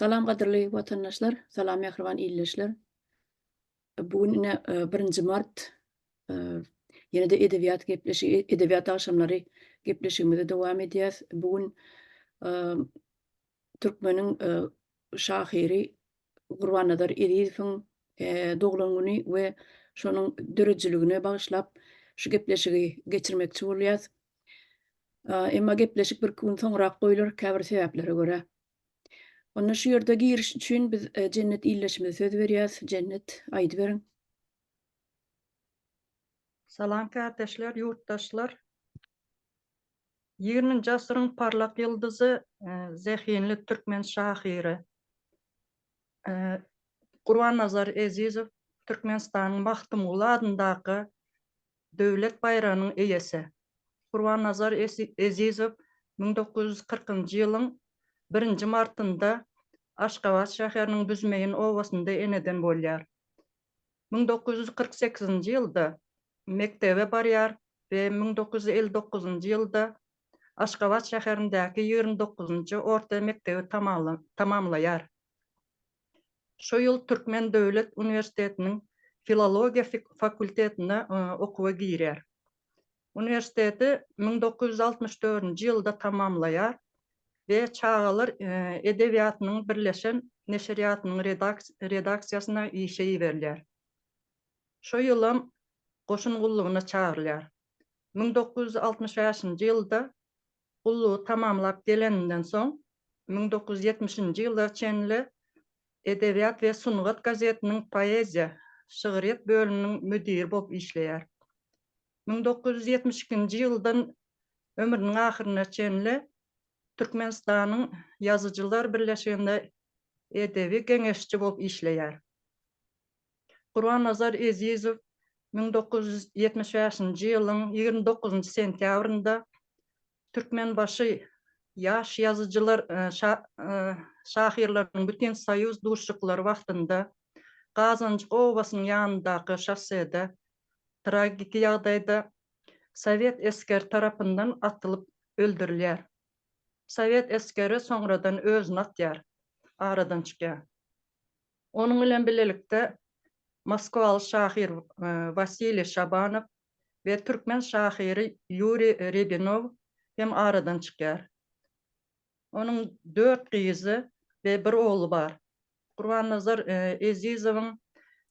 Salam gaderly watandaşlar, salam ýakrban illeşler. Bugün ine 1 Mart, ýene-de edebiýat gepleşigi, edebiýat akşamlary gepleşigimize dowam edýäs. Bugün türkmeniň şahyry Gurbanazar Ezizowyň doglan güni we şonuň dörejiligine bagyşlap şu gepleşigi geçirmekçi bolýas. Emma gepleşik bir gün soňrak goýulur käbir sebeplere görä. Onda şu ýerde giriş üçin biz Cennet illeşime söz berýäs. Cennet, aýdy beriň. Salam kardeşler, yurttaşlar. 20-nji asyryň parlak ýyldyzy, zehinli türkmen şahyry Gurbanazar Ezizow Türkmenistanyň Magtymguly adyndaky döwlet bayranynyň eýesi. Gurbanazar Ezizow 1940-njy ýylyň 1 martynda Aşgabat şäheriniň Büzmeýin owasynda eneden bolýar. 1948-nji ýylda mektebe barýar we 1959-njy ýylda Aşgabat şäherindäki 29-njy orta mektebi tamamlaýar. Şo ýyl Türkmen Döwlet Uniwersitetiniň Filologiya fakultetine okuwa girer. Uniwersiteti 1964-nji ýylda tamamlaýar we çağalar edebiýatynyň birleşen neşriýatynyň redaksiýasyna işe ýiberilýär. Şo ýylym goşun çağırylýar. 1965-njy ýylda gullugy tamamlap gelenden soň 1970-njy ýyllar çenli Edebiýat we Sunugat gazetiniň poeziýa, şygyryýat bölüminiň müdiri bolup işleýär. 1972-nji ýyldan ömrüniň ahyryna çenli Türkmenistanyň Ýazyjylar Birleşiginde edebi geňeşçi bolup işleýär. Gurbanazar Ezizow 1975-nji ýylyň 29-njy sentýabrynda Türkmenbaşy ýaş ýazyjylar şahyrlarynyň bütün soýuz duşçuklary wagtynda Gazanjyk owasynyň ýanyndaky şossede tragik ýagdaýda Sowet esker tarapyndan atylyp öldürilýär. Sowet eskeri soňradan özüni atýar, aradan çykýar. Onuň bilen bilelikde Moskwaly şahyr Vasily Şabanow we türkmen şahyry Yuri Rebinow hem aradan çykýar. Onuň 4 gyzy we 1 ogly bar. Gurbanazar Ezizowyň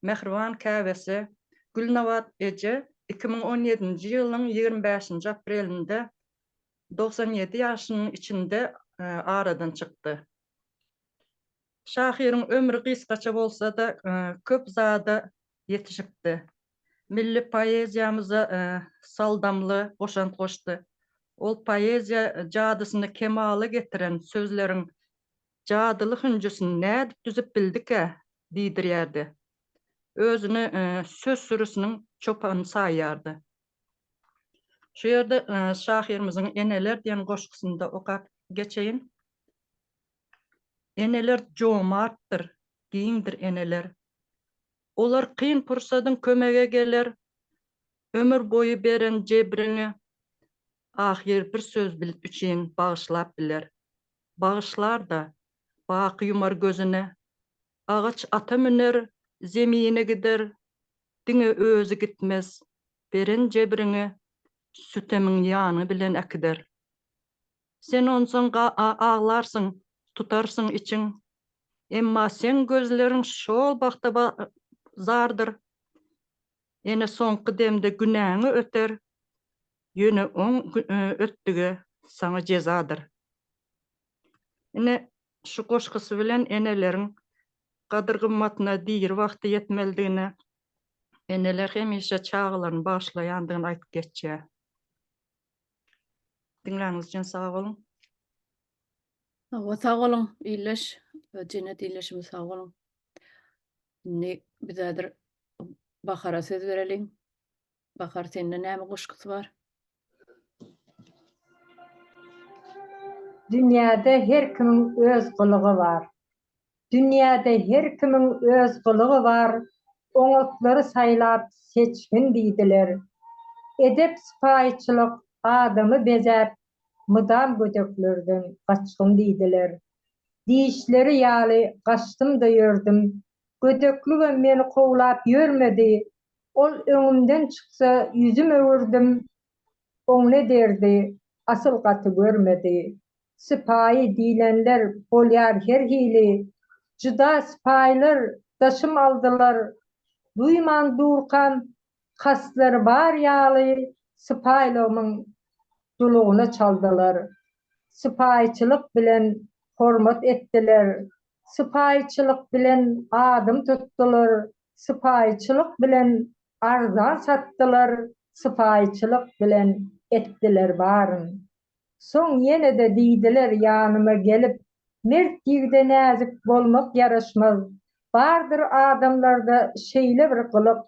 Mehriban käbesi Gülnawat eje 2017-nji ýylyň 25-nji aprelinde 97 ýaşynyň içinde aradan çykdy. Şahyryň ömrü gysgaça bolsa-da köp zada ýetişipdi. Milli poeziýamyza saldamly goşant goşdy. Ol poeziýa jadysyny kemale getiren sözleriň jadylyk hünjüsini nädip düzüp bildike diýdirýärdi. Özüni söz sürüsiniň çopany saýýardy. Şu ýerde şahyrymyzyň Eneler diýen goşgusynda okap geçeýin. Eneler jomartdyr, giňdir eneler. Olar kyn pursadyň kömege geler, ömür boýu beren jebriňi ahir bir söz bilip üçin bagyşlap biler. Bagyşlar da baky yumar gözüne, agaç ata müner, zemine gider, diňe özü gitmez, beren jebriňi sütemiň ýany bilen akider. Sen onsoň ağlarsyň, tutarsyň içiň, emma sen gözleriň şol bakta zardyr. Ene soňky demde günäňi öter, ýöne oň ötdige saňa jezadyr. Ene şu goşgusy bilen eneleriň gadyr gymmatyna diýir wagty ýetmeldigine eneler hemişe çağlaryny başlaýandygyny aýtyp geçýär. Dinläňiz üçin sag bolun. Sag bolun illeş, Cennet illeşime sag bolun. Ne bizedir Bahara söz bereliň. Bahar, sende näme goşgusy bar? Dünýäde her kimiň öz gylygy bar. Dünýäde her kimiň öz gylygy bar. Oňatlary saýlap seçgin diýdiler. Edep sypaýçylyk adamy bezäp, mydam gödeklerden gaçgyn diýdiler. dişleri ýaly gaçdym da ýördüm. Gödöklügem meni kowlap ýörmedi. Ol öňümden çyksa yüzüm öwürdim. Oň ne derdi, asyl gaty görmedi. Sypaý diýlenler bolýar her hili. Juda sypaýlar daşym aldylar. Duyman durkan kasları bar ýaly sypaýlygymyň dulugyna çaldylar. Sypaýçylyk bilen hormat etdiler. Sypaýçylyk bilen adym tutdular. Sypaýçylyk bilen arzan satdylar. Sypaýçylyk bilen etdiler baryn. Soň ýene de diýdiler ýanyma gelip, mert ýigide näzik bolmak ýaraşmaz. Bardyr adamlarda şeýle bir gylyk,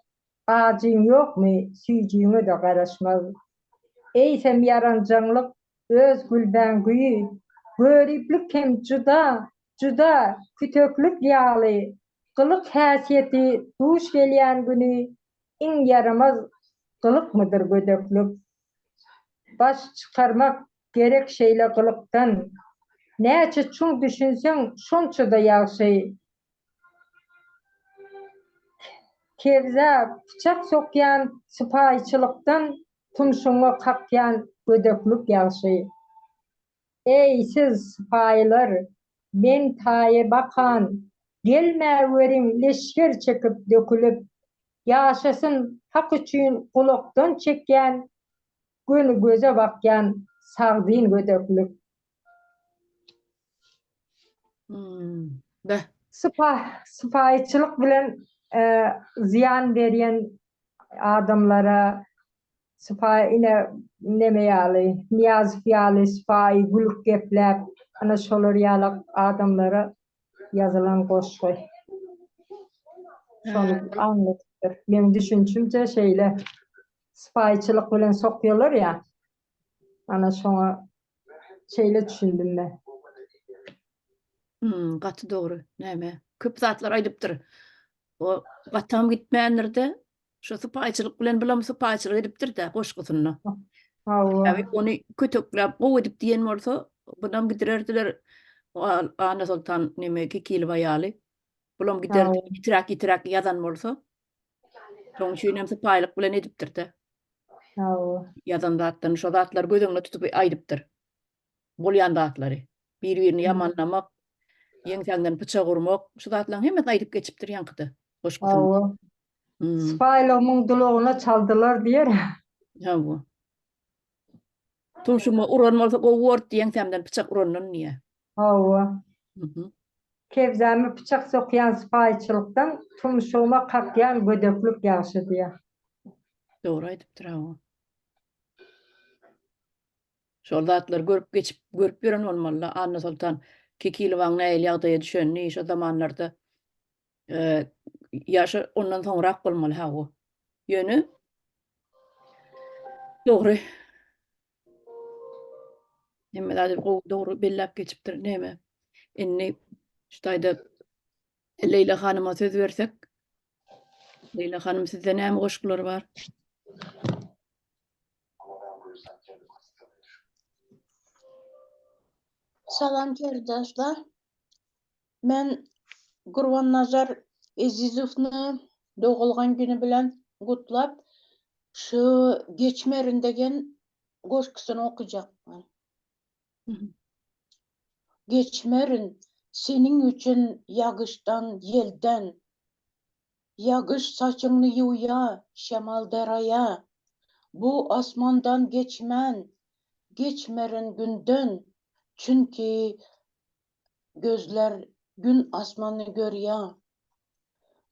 ajyň ýokmy, süýjüňe de garaşmaz. Eýsem yaranjaňlyk, öz gülbän güýi, göriplik hem juda kütöklük ýaly, gylyk häsiýeti duş gelýän güni, iň yaramaz gylykmydyr gödöklük. Baş çykarmak gerek şeýle gylykdan, näçe çuň düşünseň şonça da ýagşy. Kevze bıçak sokyan sypaýçylykdan tumşuňa kakyan gödöklük ýagşy. Ey siz sypaýlar, men taýy bakan, gelmäweriň leşger çekip dökülüp, ýaşasyn hak üçin kulakdan çekýän, göni göze bakyan sagdyn gödöklük. Da. Sypaýçylyk bilen ziyan berýän adamlara ine neme ýaly, Niýazyp ýaly sypaý gülük gepläp, ana şolar ýaly adamlara ýazylan goşgy. Şonu anlatypdyr. Meň düşünçümçe şeýle sypaýçylyk bilen sokýarlar ýa. Ana şoňa şeýle düşündim ben. Gaty dogry. Näme? Köp zatlar aýdypdyr. O gatam gitmändirde, şo sypaýçylyk bilen bilen sypaýçylyk edipdir de goşgusyny. Abi onu kötöklep gowy edip diýen bolsa, bunam gidererdiler. Ana Sultan neme kekil ýaly. Bulam giderdi, itirak ýazan bolsa. Şoň şeýnem sypaýlyk bilen edipdir de. Ýazan zatdan şo zatlar gözüňe tutup aýdypdyr. Bolýan zatlary. Bir-birini ýamanlamak, ýeňsenden bıçak urmak, şu zatlaryň hemme aýdyp geçipdir ýankydy. Goşgusyny. Sypaýlygymyň dulugyna çaldylar diýer. Bu. Tumşuma uran bolsa gowurt ýeňsemden bıçak uranyn niýe? Kevzämi bıçak sokyan sypaýçylykdan tumşuma kakyan gödöklük ýagşy diýer. Dogry aýdypdyr ha. Şol zatlar görüp gören bolmaly. Anna Sultan Kekilwaň näil ýagdaýa düşenini şo zamanlarda ýaşy ondan soňrak bolmaly ha o. Ýöne dogry. Hemme zady dogry bellap geçipdir. Näme? Inni şutaýda Leyla hanıma söz bersek. Leyla hanım sizde näme goşgulary bar? Salam gerdaşlar. Men Gurban-Nazar Ezizowny dogulgan güni bilen gutlap şu Geçmerin degen goşgusyny okujakman. Geçmerin seniň üçin ýagyşdan, ýelden, ýagyş saçyňny ýuwya, şemal deraya. Bu asmandan geçmerin günden, çünki gözler gün asmanı görýär.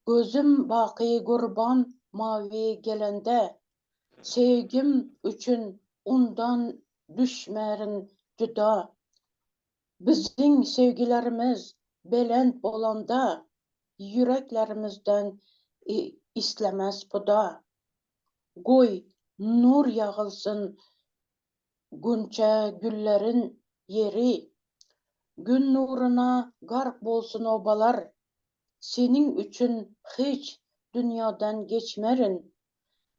Gözüm baky gurban mavi gelende, sevgim üçün ondan düşmerin juda. Bizning sevgilerimiz belend bolanda, yüreklerimizden islemez buda. Goy nur yağılsın günçe güllerin yeri, gün nuruna garp bolsun obalar, senin üçün hiç dünyadan geçmerin,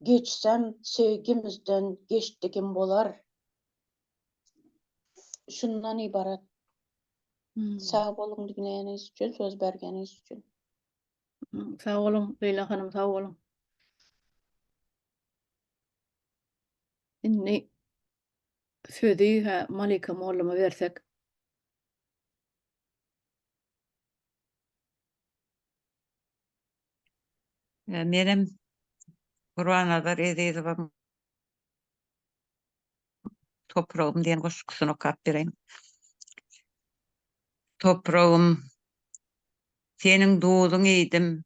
geçsem sevgimizden geçtiğim bolar. Şundan ibaret. Sağ bolun diýeniz üçin, söz bergeniz üçin. Sağ olun Leyla hanım, sağ olun. Inni sözi Malika mollama bersek. Menem Gurbanadar Edizowam toprağım diyen goşkusunu okap bereyim. Toprağım, senin doğduğunu iyiydim,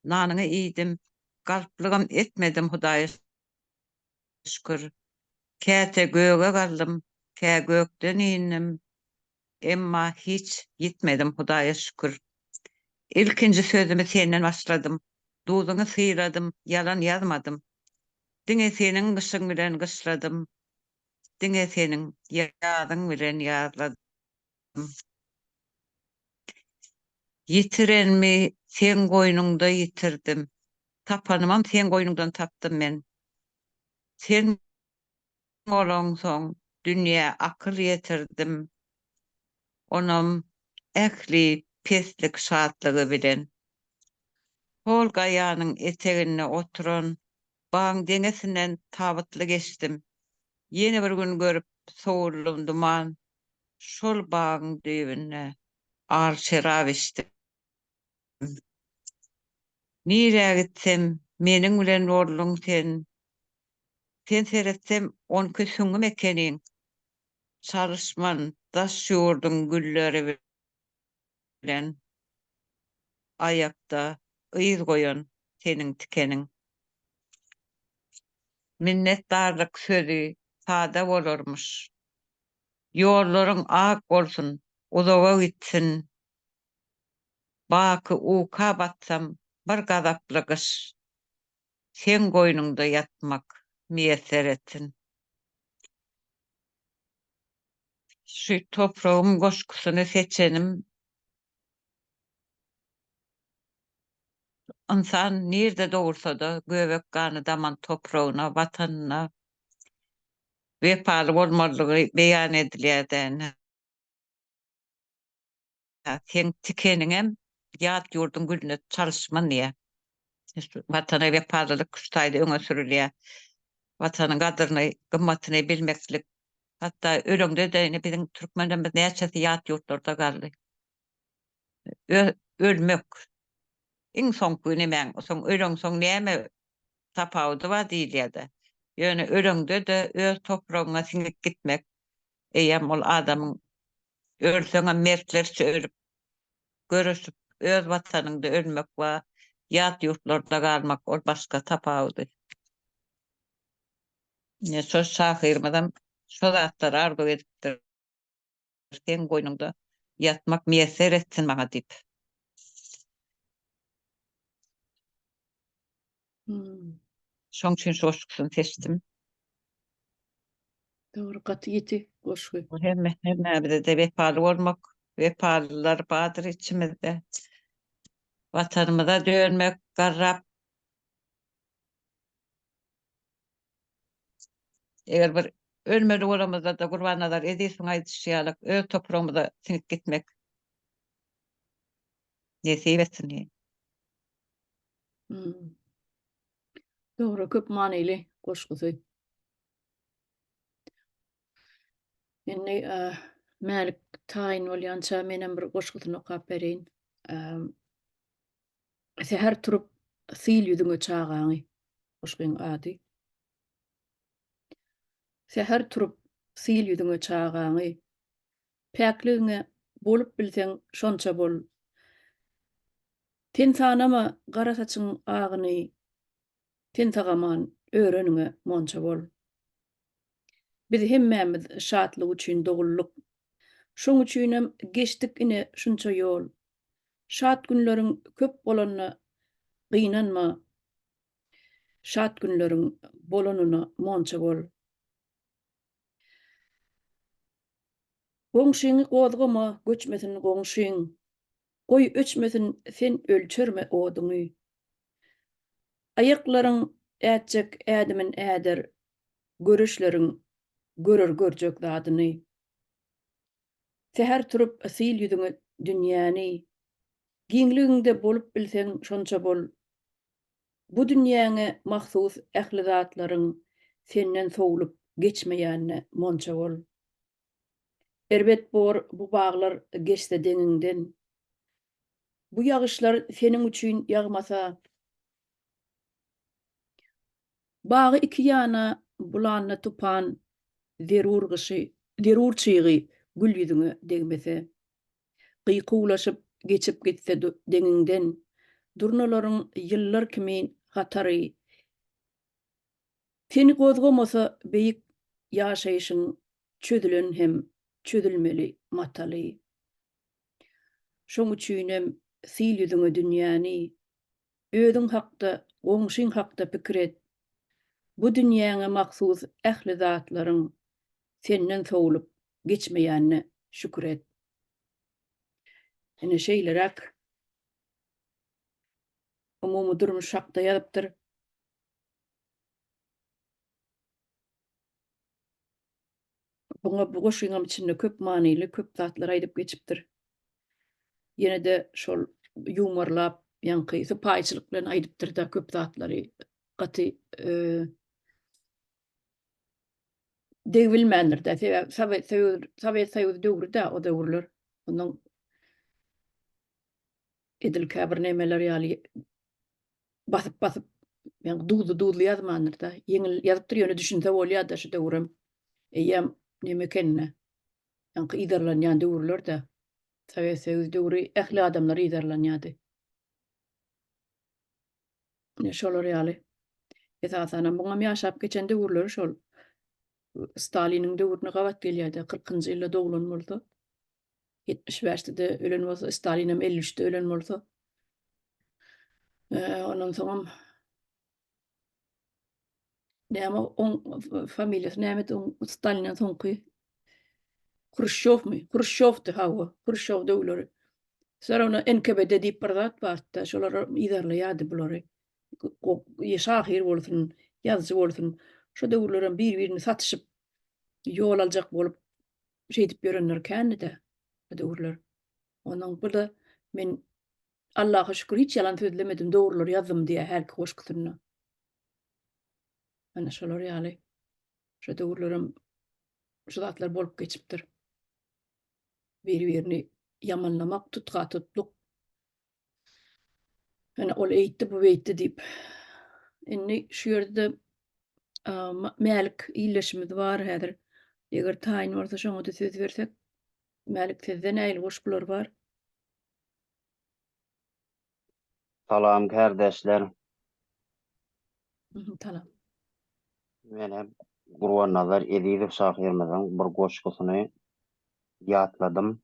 nanını iyiydim, galplığım etmedim Hudaýa şükür. Käte göğe galdım, kä gökden indim, emma hiç gitmedim Hudaýa şükür. İlkinci sözümü senden başladım, doğduğunu sıyradım, yalan yazmadım. Diňe senin gışyň bilen gışladım, diňe senin ýazyň bilen ýazladım. Yitirenmi sen goýnunda yitirdim. Tapanymam sen goýnundan tapdym men. Sen bolonsoň dünýä akyl ýetirdim. Onam ähli peslik şatlygy bilen. Hol gaýanyň etegine oturan baň deňesinden tabytly geçdim. Ýene bir gün görüp sowuldum duman. Şol baň düýbüne ar şerap içdim. Nirä gitsem meniň bilen bolduň sen. Sen seretsem on kösüňüm ekeniň. Çalışman daş ýurdun gülleri bilen. Ayakda ýyz goýan seniň tikeniň. Minnetdarlyk sözi sada bolarmyş. Ýollaryň ak bolsun, uzaga gitsin. Baky uka batsam bir gazaply gyş. Sen goýnunda ýatmak meýesser etsin. Şu toprağım goşkusyny seçenim. İnsan nerede doğursa da göbek kanı daman toprağına, vatanına vefaly bolmalygy beýan edilýärden. Sen tikeniňem ýat ýurdun gülüne çalışman diýe. Vatana wefalylyk kuştaýdy öňe sürilýär. Watanyň gadyryny, gymmatyny bilmeklik. Hatda öleňde de biziň türkmenlerimiz näçesi ýat ýurtlarda galdy. Ölmek. Iň soňky näme? Soň öleň soň näme tapawdy wa diýilýärdi. Ýöne öleňde de öz topragyna siňip gitmek. Eýem ol adamyň ölseňe mertlerçe ölüp görüşüp öz watanyňda ölmek we ýat ýurtlarda galmak ol başga tapawdy. Ne söz şahyrmadan şo zatlar arzu edipdir. Sen goýnunda ýatmak meýesser etsin maňa diýip. Şoň üçin şu goşkusyny seçdim. Dogry gaty ýeti goşgy. Hemme de wefaly bolmak, wefalylar badyr içimizde. Watanymyza dönmek, garrap. Eger bir ölmeli bolamyzda da Gurbanadar Edisiň aýdyşýalyk öz toprağymyza siňip gitmek. Nesip etsin diýen. Dogry köp manyly goşgusy. Indi mälik taýin bolýança menen bir goşgusyny okap bereýin. Seher turup sil ýüzüňe çagaňy goşgyň ady. Seher turup sil ýüzüňe çagaňy. Päkligiňe bolup bilseň şonça bol. Ten sanama gara saçyň agyny. Ten tagaman öýreniňe monça bol. Biz hemmämiz şatlyk üçin dogullyk. Şoň üçinem geçdik ine şunça ýol. Şat günleriň köp bolanyna gynanma. Şat günleriň bolanyna monça bol. Goňşyňy gozgama göçmesin goňşyň. Goý öçmesin sen ölçerme oduňy. Aýaklaryň ätjek ädimin äder. Görüşleriň görür görjek zadyny. Seher turup asyl ýüzüňe dünýäni, giňliginde bolup bilseň şonça bol. Bu dünýäňe mahsus ähli zatlaryň senden sowlup geçmeýänine monça bol. Erbet bu baglar geçse deňiňden. Bu ýagyşlar seniň üçin ýagmasa, bagy iki ýana bulanna tupan derur çygy gül ýüzüňe degmese, gıykulaşyp geçip gitse deňiňden, durnalaryň ýyllar kimi hatary, seni gozgamasa beýik ýaşaýyşyň çödülen hem çödülmeli mataly. Şoň üçinem sil ýüzüňe dünýäni, özüň hakda, goňşyň hakda pikir et. Bu dünýäňe mahsus ähli zatlaryň senden sowlup geçmeýänine şükür et. Ene şeýlerak umumy durmuş hakda ýazypdyr. Buňa bu goşyňam içinde köp manyly, köp zatlar aýdyp geçipdir. Ýene de şol ýumorlap, ýanky sypaýçylyk bilen aýdypdyr da köp zatlary gaty degbilmändir da. Sovet Soýuzy döwründe o döwürler. Onuň edilkä bir nemeler ýaly basyp ýani duzly ýazmandyr da. Ýeňil ýazypdyr ýöne düşünse bolýar da şu döwrüm. Eýem neme kenne. Ýanky idarlanýan döwürler da. Sovet Soýuzy döwri ähli adamlar idarlanýady. Ne şolar ýaly. Esasan buňam ýaşap geçen döwürler şol. Staliniň döwrüne gawat gelýärdi. 40-njy ýylda doglan bolsa. 75-de ölen bolsa, Stalinim 53-de ölen bolsa. Ondan soňam näme on familiýasy näme Stalinden soňky Khrushchevdi hawa, Khrushchev döwleri. Sonra ona NKVD diýip bir zat barda, şolar idarlaýardy bulary. Şahir bolsun, ýazgy bolsun, şo döwürlerim bir-birini satyşyp ýol aljak bolup şeýdip ýörenler kände döwürler. Onuň burada men Allaha şükür hiç ýalan sözlemedim, döwürler ýazdym diýe her goşgysyna. Ana şolar ýaly. Şo döwürlerim şu zatlar bolup geçipdir. Bir-birini yamanlamak, tutga tutluk. Ana ol eýtdi, bu beýtdi diýip. Inni şu ýerde mälik iýleşimiz bar häzir. Eger taýyn bolsa şoňa da söz bersek, mälik sizden näil goşgular bar? Salam kardeşler. Talam. Mene Gurbanazar Ediýew şahyrymyzyň bir goşgusyny ýatladym.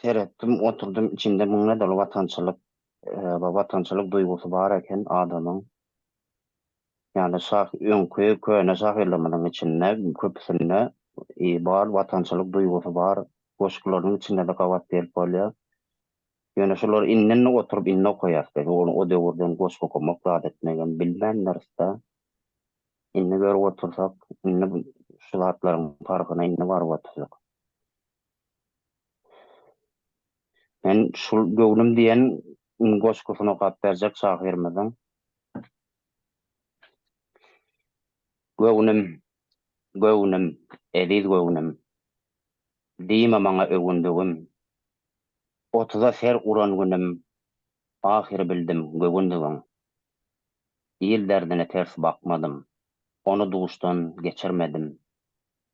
Seretdim, oturdum içinde muňa da watançylyk duýgusy bar eken adamyň. Yani köne şahyrlymynyň içinde köpüsinde bar watançylyk duýgusy bar. Goşgularyň içinde de gawat berip bolýar. Ýöne şolar innen oturup inne koýardy. O döwürden goşgu okumak adetmegen bilmänlerse inne görüp otursak, inne şu zatlaryň farkyna inne baryp otursak. Men şol göwnüm diýen goşgusyny okap berjek şahyrymyzyň. Göwnüm, ediz göwnüm. Diýme maňa öwündügüm. 30-a ser uran günüm, ahir bildim göwündügüm. İl derdine ters bakmadım, onu duştan geçirmedim.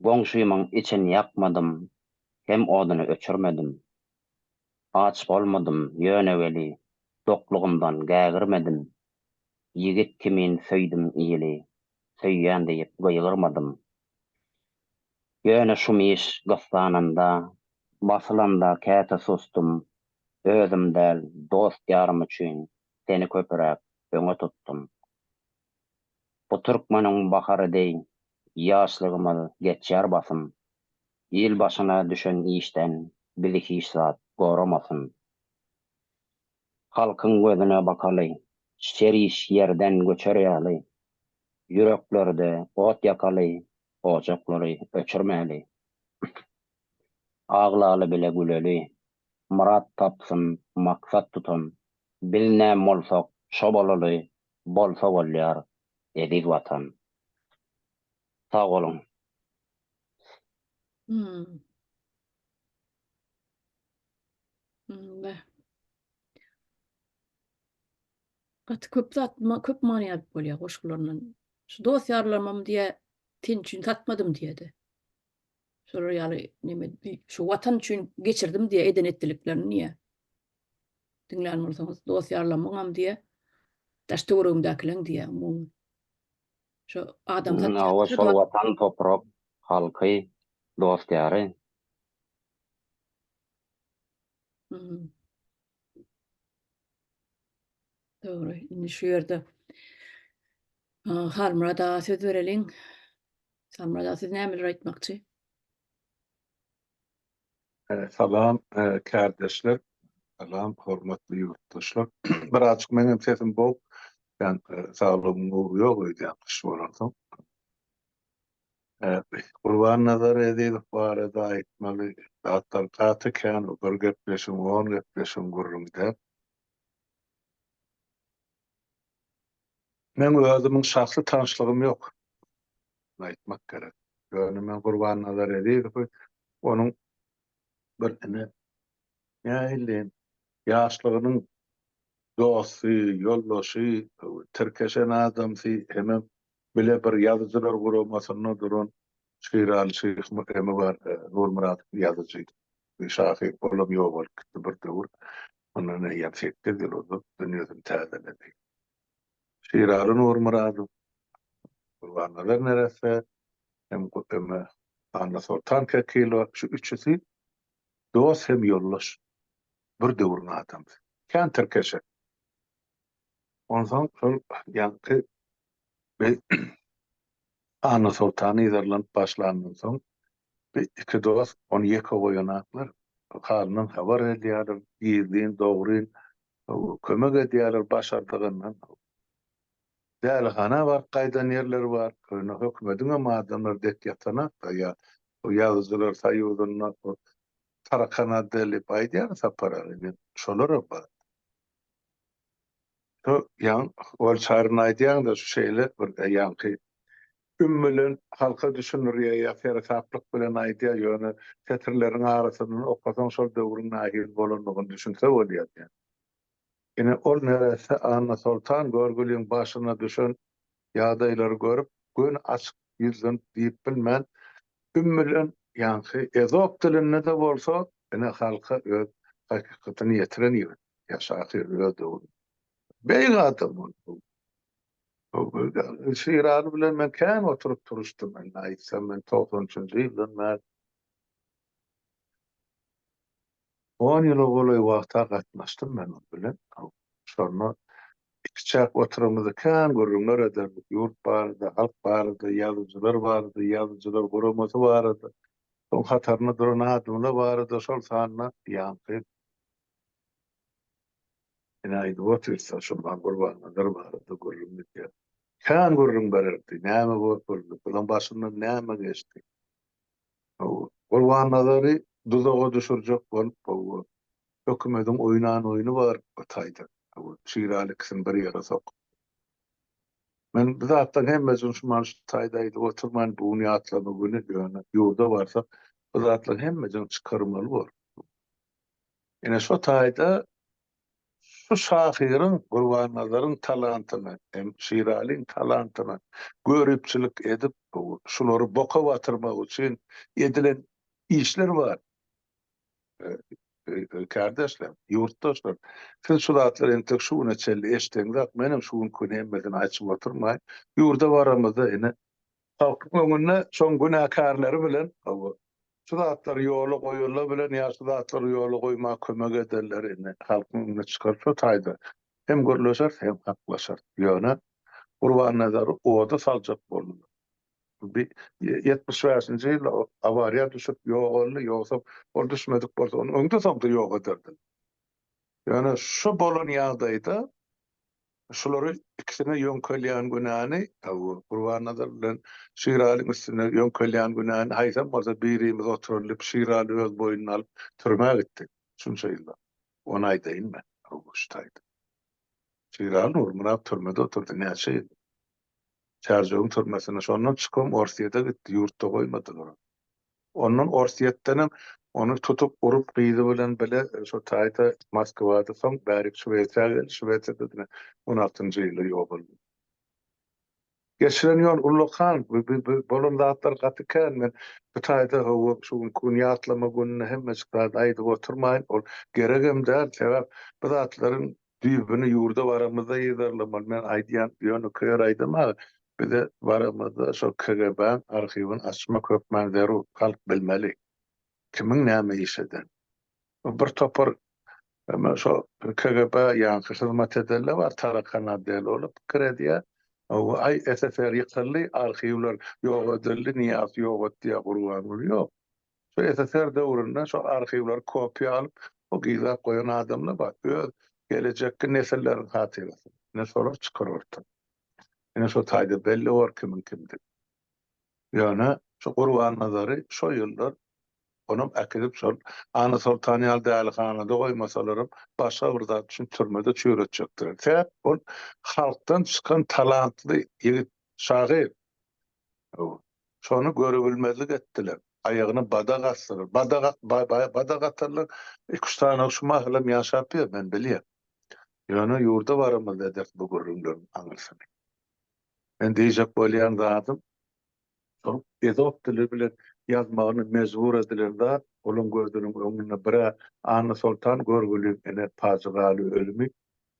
Goňşymyň için ýakmadım, hem oduny öçürmedim. Aç bolmadım, ýöne weli, doklugymdan gägirmedim. Yigit kimin söýdim iyili, söýýän diýip gyýgyrmadım. Ýöne şumiş gyslananda, basylanda käte sustum. Özüm del, dost ýarym üçin seni köpüräp öňe tuttum. Bu türkmeniň bahary deň, ýaşlygymyz geçýär basym. Ýyl başyna düşen işden bizi hiç zat goramasyn. Halkyň gözüne bakaly, şeriş ýerden göçer ýaly. Yüreklerde ot ýakaly, ojaklary öçürmäli. Aglaly bile güleli, murat tapsyn, maksat tutun, bilnäm bolsak şo bolaly, bolsa bolýar, ediz watan. Sag bolun. Hmm. Ne? Gat köp zat köp manyýat bolýar goşgularyndan. Şu dosýarlamam diýe tinçin tatmadım diýedi. Şol ýaly nime şu watan üçin geçirdim diýe eden etdiliklerini niýe? Diňlän bolsaňyz dosýarlamaňam diýe daş töweregimdäkileň diýe. Şu adam zat O şol watan, toprak, halky, dostýary. Hmm. Doğru. Indi şu ýerde Halmurada söz bereliň. Halmurada siz nämeler aýtmakçy? Salam kardeşler, salam hormatly yurtdaşlar. Birazcık menem sesim bol. Ben sağlığım ýok idi, ýakşy bolardy. Gurban nazar edip barada aýtmaly zatlar taty kän bir gepleşim, on gepleşim gurrumda. Men özümiň şahsy tanışlygym ýok. Aýtmak gerek. Ýöne men Gurban nazar edip onuň bir nähilin ýaşlygynyň dosty, ýoldaşy, tirkeşen adamsy, hemem bile bir ýazyjylar guramasyna duran Şiraly Şyh Mukemy bar, Nurmurat ýazyjy. Şahy bolam ýok bir döwür. Ondan ýapşetdi dilodi, dünýäden täzeledi. Şiraly Nurmurat, Gurbanlar nerese, hem Mukemy, Anna Sultan Kekilo, şu üçüsi dost hem ýoldaş. Bir döwürň adamdy. Kän tirkeşe. Ondan sonra yankı ve Anna Sultan ýerlenip başlandan soň bir iki dost 12 goýanaklar halyndan habar edýärler, ýerdiň dogryn kömek edýärler başardygyndan. Dälhana bar, gaýdan ýerler bar, köýne hökümetiň adamlar dek ýatana ýa o ýazyjylar saýýudyna tarakana delip aýdýar saparary. Şolara bar. Yan ol çaryn aýdýan da şu şeýle bir ýanky ümmülen halka düşünürýär, ýa-da taplyk bilen aýdýar, ýöne tetirleriň arasyndan okasaň şol döwrüň nähil bolandygyny düşünse bolýar. Ine ol nerese Anna Sultan görgüliň başyna düşen ýagdaýlary görüp, gün açyk ýüzden diýip bilmän ümmülen ýanky ezop dilinde de bolsa, ine halka öz hakykatyny ýetiren ýer. Ýaşaky öz döwrü. Beýle adam bol. Şiraly bilen men kän oturup turuşdum. Men aýtsam men 93-nji ýyldan men 10 ýyl bolay wagta gatnaşdym men onu bilen. Şonu iki çap oturumyzda kän görünler ederdik. Ýurt bardy, halk bardy, ýazyjylar bardy, ýazyjylar guramasy bardy. Şol hataryna duran adamlar bardy. Şol sanyna ýanky. Ine aýdy otursa şondan Gurbanlar bardy, görünmedi. Kän görün berdi, näme boldy, bulan başyndan näme geçdi. Gurbanlary duzaga düşürjek bolup, hökümetiň oýny bar Ataýda. Şiraly kisin bir ýere sok. Men bizatdan hemmezin şu manş Ataýda oturman buny atlamy güni ýöne ýurda barsa, bizatdan hemmezin çykarmaly bar. Ine şu Ataýda şu şahyryň Gurbanlaryň talantyny, hem Şiralyň talantyny görüpçilik edip şolary boka batyrmak üçin edilen işler bar. Kardeşler, yurttaşlar, siz şu zatlar entek şuna çelli eşteňde, menem şuň köni hemmeden açyp oturmaý. Ýurda baramyzda ine halkyň öňüne şoň günakarlary bilen şu zatlar ýoly goýullar bilen ýa şu zatlar ýoly goýmak kömek ederler ine halkyň öňüne çykaryp Ataýda hem görleşer hem haklaşar. Ýöne Gurban nazary oda saljak boldy. Bir 75-nji ýyl awariýa düşüp ýogaly ýogsa ol düşmedik bolsa onu öňde soňda ýok ederdi. Ýöne şu bolan ýagdaýda şolary ikisine ýöňkelýän günäni, Gurbanazar bilen Şiralyň üstüne ýöňkelýän günäni haýsam bolsa birimiz oturulyp Şiraly öz boýnuna alyp türmäge gitdik. Şunça ýyllar. 10 aýdaýyn ben, awgust aýda. Şiraly Nurmurad türmede oturdy, näçe ýyl. Çarjygyň türmesinä şondan çykym Orsiýada gitdi, ýurtda goýmadylar. Ondan Orsiýetdenem onu tutup urup gyýdy bilen bile şo taýda Moskwada soň bärik Şweýçarýa geldi, Şweýçarda 16-njy ýyly ýok boldy. Geçiren ýol Ullukan, bolun zatlar gatyken men bu taýda şu kunýatlama gününe hemme çykdy aýdy oturmaýyn, ol geregem däl, sebäp bu zatlaryň düýbüni ýurda baramyzda ýyzarlamal. Men aýdýan ýöne köýer aýdymar. Bir de baramyzda şo KGB arxiwini açma köpmen zerur, halk bilmeli. Kimin näme işeden? Bir topar şo KGB ýa-ni hyzmat edenler bar, Tarakan adel olup krediýe. Ay SSR ýykyldy, arxiwler ýok edildi, niýat ýok etdi, gurbanlyk ýok. Şo SSR döwründe şo arxiwler kopýa alyp, o gyzap goýan adamlar bar. Öz gelecekki nesilleriň hatyrasy. Ne sorar çykaryrdy. Ene şo taýda belli bar kimin kimdir. Ýöne şo Gurbanazary şo ýyllar onum äkidip şol Ana Sultanyýal dälixanada goýmasalarym başga bir zat üçin türmede çöýretjekdir. Sebäp ol halkdan çykan talantly ýigit şahyr. Şonu görebilmezlik etdiler. Aýagyny bada gasdyr. Bada gatarlar 2-3 tane şu mahallem ýaşap ýer, men bilýär. Ýöne ýurda baramy edip bu göründürüm aňyrsyn. Men diýjek bolýan zatym ezop dili bilen ýazmagyny mezbur ediler, olum gözüniň öňüne bire Ana Sultan görgüli ene pazygaly ölümi,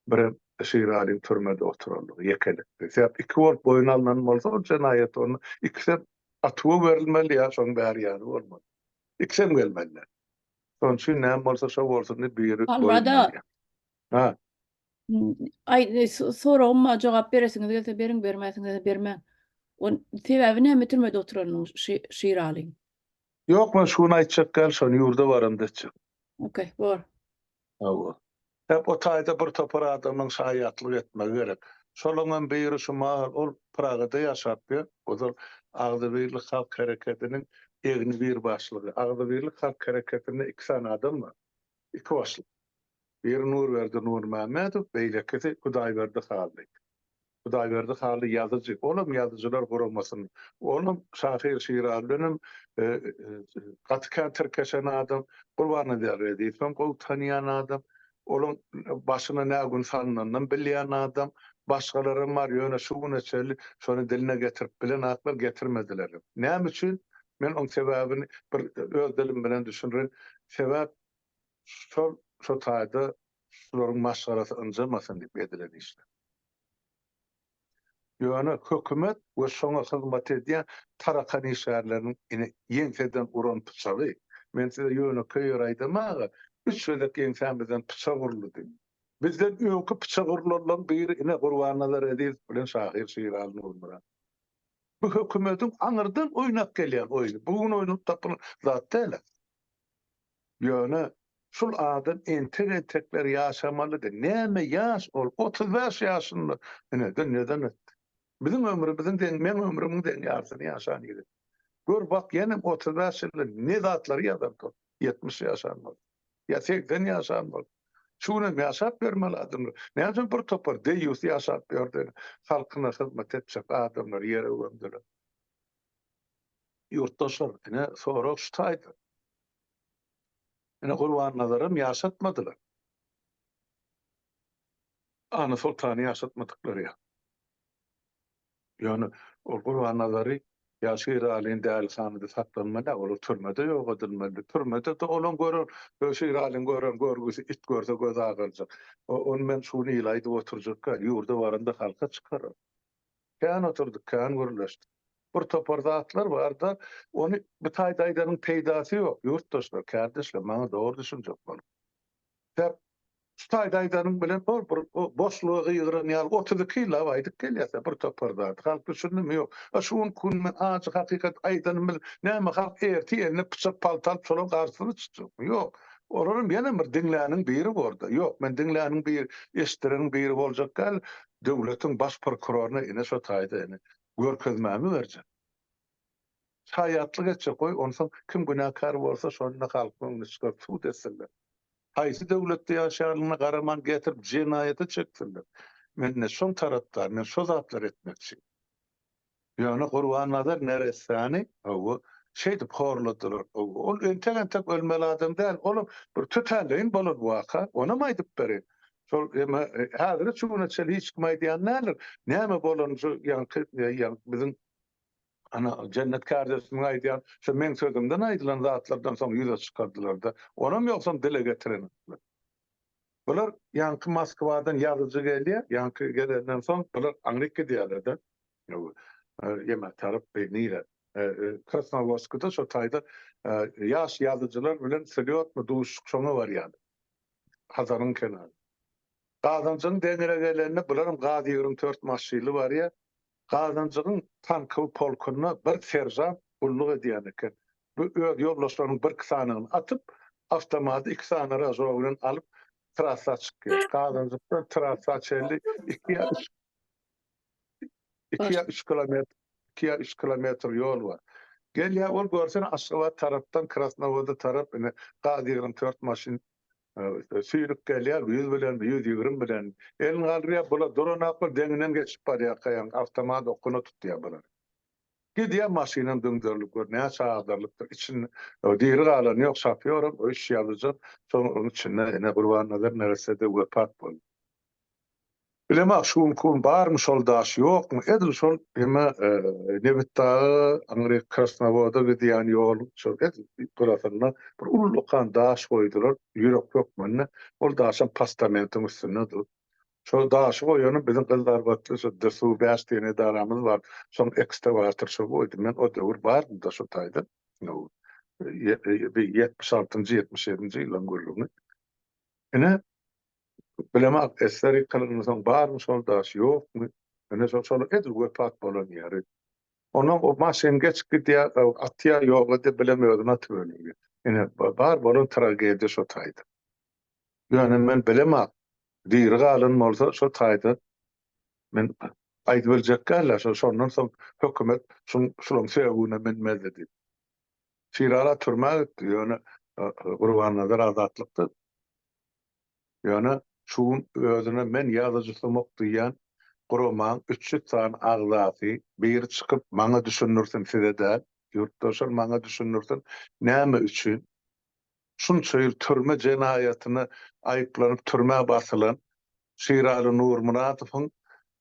bire Şiralyň türmede oturaldygy ýekelikdi. Sebäp iki bolup boýun alynan bolsa o jenaýet onu ikisi atyp berilmeli ýa şoň bäri ýaly bolmaly. İkisi gelmeliler. Şoň üçin näme bolsa şo bolsun diýip biri Almada boýunmaly. Ha, soragymma jogap beresiňiz gelse beriň, bermäsiňiz bermäň. On sebäbi näme türmede oturanyň Şiralyň? ýok men şunu aýtjak gel, şonu ýurda barym deçik. Okey, bor. Hep o taýda bir topar adamyň şahyatlyk etmegi gerek. Şolaňdan biri şu mahal ol Pragada ýaşap ýer. Ozal Agdabirlik halk hereketiniň egni bir başlygy. Agdabirlik halk hereketinde 2 tane adam bar. 2 başlyk. Biri Nurberdi Nurmahmedow, beýlekisi Hudaýberdi Haly. Hudaýberdi Haly ýazyjy. Olam ýazyjylar gurulmasyn. Olam şahyr Şiralyň gatykän tirkeşen adam, Gurbanazar diýipem, gol tanýan adam. Olun başyna nägün sanandan bilýän adam, başgalarym bar ýöne şu güneçeli şonu diline getirip bilen aklar getirmediler. Näme üçin? Men oň sebäbini bir öz dilim bilen düşünürüm. Sebäp şo taýda şolaryň maşgarasy ynjamasyn diýip edilen işler. Ýöne hökümet we şoňa hyzmat edýän Tarakan işgärleriniň ýeňseden uran pyçagy. Men size ýöne köýer aýdamaga 3 wedek insan bizden pyçak uruldy. Bizden öňkü pyçak urulan biri ine Gurbanazar edip bilen şahyr Şiraly Nurmurad. Bu hökümetiň aňyrdan oýnap gelýän oýny. Bugün oýnap tapylan zat däl. Ýöne şol adam entek-entekler ýaşamalydy. Näme ýaş ol? 35 ýaşynda. Neden etdi? Bizim ömrümizin men ömrümiň den ýarsyny ýaşan ýeri. Gör bak ýene 35 ýylda ne zatlar ýazardy. 70 ýaşanmaly. Ya 80 ýaşanmaly. Şunu ýaşap bermeli adamlar. Näçe bir topar deýus ýaşap berdi. Halkyna hyzmat etjek adamlar ýere öwrendiler. Ýurtdaşlar ene sorak şu taýda. Ene Gurbanazarym ýaşatmadylar. Ana Sultany ýaşatmadykları. Ýöne o Gurbanazary Şiralyň dälixanada saklanmaly, ol türmede ýok edilmeli. Türmede de olan görür, Şiralyň gören görgüsü it görse göz agyrjak. On men şunu ýylaýdy oturjak, ýurda baranda halka çykarar. Kän oturduk, kän görleşdik. Bir topar zatlar barda, onu bu taýdaýdanyň peýdasy ýok. Ýurtdaşlar, kardeşler, maňa dogry düşünjek bol. Şu taýdaýdanyň bilen boşlugy ýygyran ýaly 32 ýyl aýdyk gelýär, bir toparda. Halk düşündüm ýok. Şuň kun men aýdyk hakykat aýdanyň bilen näme halk erti ýerine pyçak paltar çolak garsyny çykdyk. Ýok. Oranın ýene bir dinläniň biri borda. Ýok, men dinläniň bir eşdireniň biri boljak gal, döwletiň baş prokuroruna ine şo taýda ine görkezmämi berjek. Şaýatlyk etjek goý, onsoň kim günäkar bolsa şonu halkyň üstüne tut etsinler. Haýsy döwletde ýaşaýanyna garaman getirip jinayete çeksinler. Men ne şol tarapdar, men şol zatlar etmekçi. Ýöne Gurban Nazar neresani, o şeydi horladylar. Ol entek ölmeli adam däl, olam bir tütänleýin bolar waka, ona maýdyp beri. Şol häzir çuğuna çel hiç kim aýdýan näler? Näme bolan şu ýa bizim ana cennet kardeşim aýdýan, şu men sözümden aýdylan zatlardan soň ýüze çykardylar da, onam ýoksa dile getiren. Bular ýanky Moskwadan ýazyjy geldi, ýanky gelenden soň bular Amerika diýerler de. Ýema tarap beýnire. Krasnovodskda şo taýda ýaş ýazyjylar bilen seriýetli duşuk şoňa bar ýaly. Hazaryň kenary. Gazançyň deňire gelenine bularyň gazy 24 maşyny bar ýa. Gazançyň tanky polkunyna bir serjant gulluk edýän eken. Bu öz ýoldaşlarynyň bir kysanyny atyp, awtomaty iki sanary ajowyny alyp trassa çykýar. Gazançyň trassa çeldi 2-3 kilometr ýol bar. Gelýär ol görsen Aşgabat tarapdan Krasnovod'a tarap ine gazy 24 maşyn süýrüp gelýär, 100 bilen 120 bilen. Elin galrya bula doranaplar deňinden geçip barýar kaýan awtomat okuny tutýar bular. Gidýär maşynam döňdürlük gör, näme çağdyrlyktır. İçin diýeri galan ýok, şapýoram, o iş ýalyjak. Soň içinde ene Gurban Nazar neresede wepat boldy. Bilema şuun kun barmy şol daş ýokmy? Edil şol ema Nebetdağı Amerika Krasnovod'a gidýän ýol şol gurasyna bir ullukan daş goýdular. Ýürek ýokmany. Ol daşyň postamentyň üstüne dur. Şol daşy goýanyp bizim kızlar batdy, şo dersu bäş tane daramyz bar. Şoň ekskavator şo goýdy. Men o döwür bardy da şo taýda. 76-njy 77-nji ýylyň gurlugyny. Ene bilemek eseri kılınmasan barmy şol daş ýokmy? Ene şol edil wepat bolan ýeri. Onuň o maşyn geç gidýär, atýar ýok edi bilemeýärdim atýarly. Ene bar bolan tragediýa şo taýda. Ýöne men bilemek diýeri galan bolsa şo taýda men aýdyp biljek galla şondan soň hökümet şuň sebäbine men mezledi. Şirara türmäge gitdi, ýöne Gurban Nazar azatlykdy. Ýöne şuň özüne men ýazyjysymyk diýen Gurban 300 san agzasy bir çykyp maňa düşünürsin size däl, ýurtdaşlar maňa düşünürsin näme üçin şunça ýyl türme jenaýatyny aýyplanyp türmäge basylan Şiraly Nurmuratowyň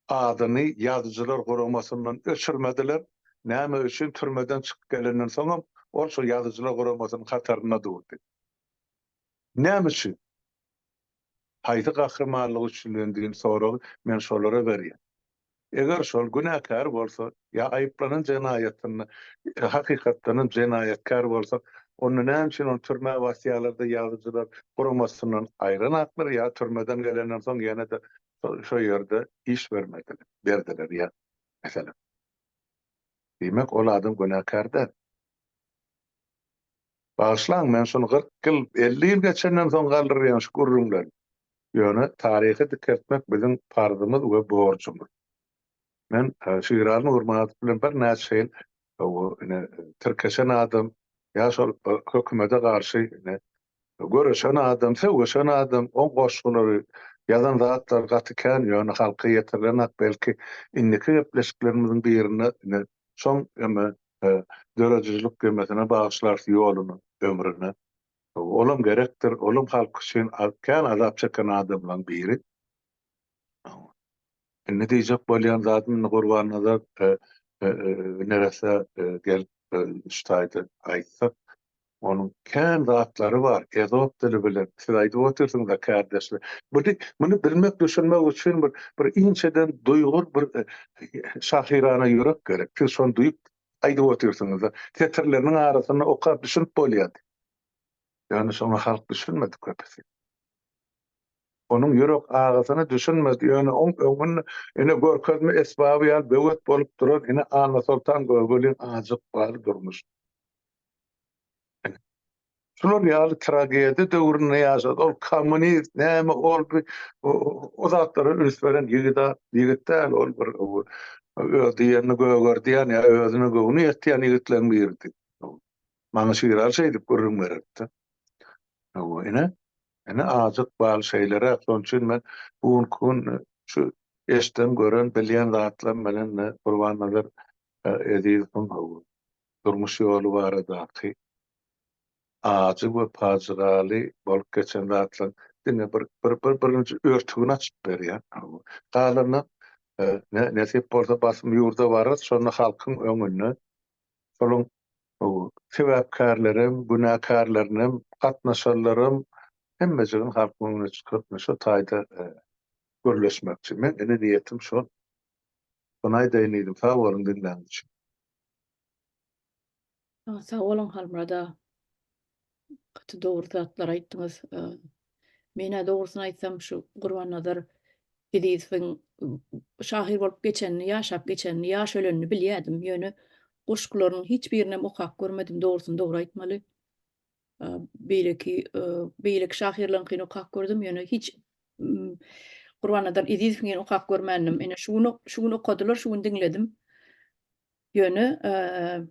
adyny ýazyjylar goramasyndan öçürmediler. Näme üçin türmeden çykyp gelenden soň ol şo ýazyjylar goramasynyň hataryna durdy. Näme üçin? Haýdy gahrymanlyk üçin diýen soragy men şolara berýär. Eger şol günäkär bolsa, ýa aýyplanan jenaýatyny hakykatdan jenaýatkar bolsa, onu näme üçin on türme wasiýalarda ýazyjylar goramasynyň aýran aklar ýa türmeden gelenden soň ýene de şo ýerde iş bermediler, berdiler ýa meselem. Demek ol adam günäkärdir. Başlaň men şol 40 ýyl 50 ýyl geçenden soň galdyrýan şu gurrunlar. Ýöne taryhy diketmek bizim farzymyz we borçumyz. Men Şiraly Nurmuratow bilen bir näçe ýyl o Türkeşen adam ýa şol hökümete garşy göreşen adam, sevgeşen adam, on goşgulary ýazan zatlar gatykän ýöne halky ýetirilen belki indiki gepleşiklerimiziň birine şoň dörejilik gömesine bagyşlar ýoluny, ömrüne. Olam gerekdir, olam halk üçin kän azap çeken adamlaryň biri. Ne diýjek bolýan zadyň Gurban Nazar nerese gelip ştaýdy aýtsa, onuň kän zatlary bar, ezop dili bilen. Siz aýdyp otursyňyz da kardeşler. Muny bilmek, düşünmek üçin bir inçeden duýgur, bir şahirana ýürek gerek. Siz şonu duýup aýdyp otursyňyz da tetirleriniň arasyna okap düşünüp bolýar. Ýani şonu halk düşünmedi köpesi. Onun ýürek agasyny düşünmedi. Ýöne öňüne ene görkezme esbaby ýa böwet bolup duran ene Ana Sultan Gögöl'in azyk bar durmuş. Şular ýaly tragedi döwrüne ýaşady. Ol kommunist, näme ol o zatlara üns beren ýigitler ol bir öýdýäni göwgördiýän ýa özüne göwüni ýetýän ýigitlerin birdi. Maňa şeýler şeýdip görürüm beretdi. Ene azyk bal şeýlere şoň üçin men bugun şu eşden gören bilýän zatlar menen Gurbannazyr Ezizowyň durmuş ýoly baradaky azyk we pazraly bolup geçen zatlar dine birinji örtügini açyp berýär. Galyny nesip bolsa basym ýurda barar, şonu halkyň öňüne şoluň sebäpkärlerim, günäkärlerim, gatnaşarlarym hemmejigin halkyň öňüne çykyp şu taýda görleşmekçi. Men ene niýetim şol. Buna daýnydim, sag bolun dinläň üçin. Sağ olun Halmurada. Gaty dogry zatlar aýtdyňyz. Mene dogrusyny aýtsam şu Gurbannazyr Ezizowyň şahyr bolup geçenini, ýaşap geçenini, ýaş ölenini bilýärdim. Ýöne goşgularynyň hiç birine okak görmedim, dogrusyny dogry aýtmaly. Beýleki şahyrlaryň okak gördüm, ýöne hiç Gurbannazyr Ezizowyň okak görmändim. Ene şuny okadylar, şuny diňledim. Ýöne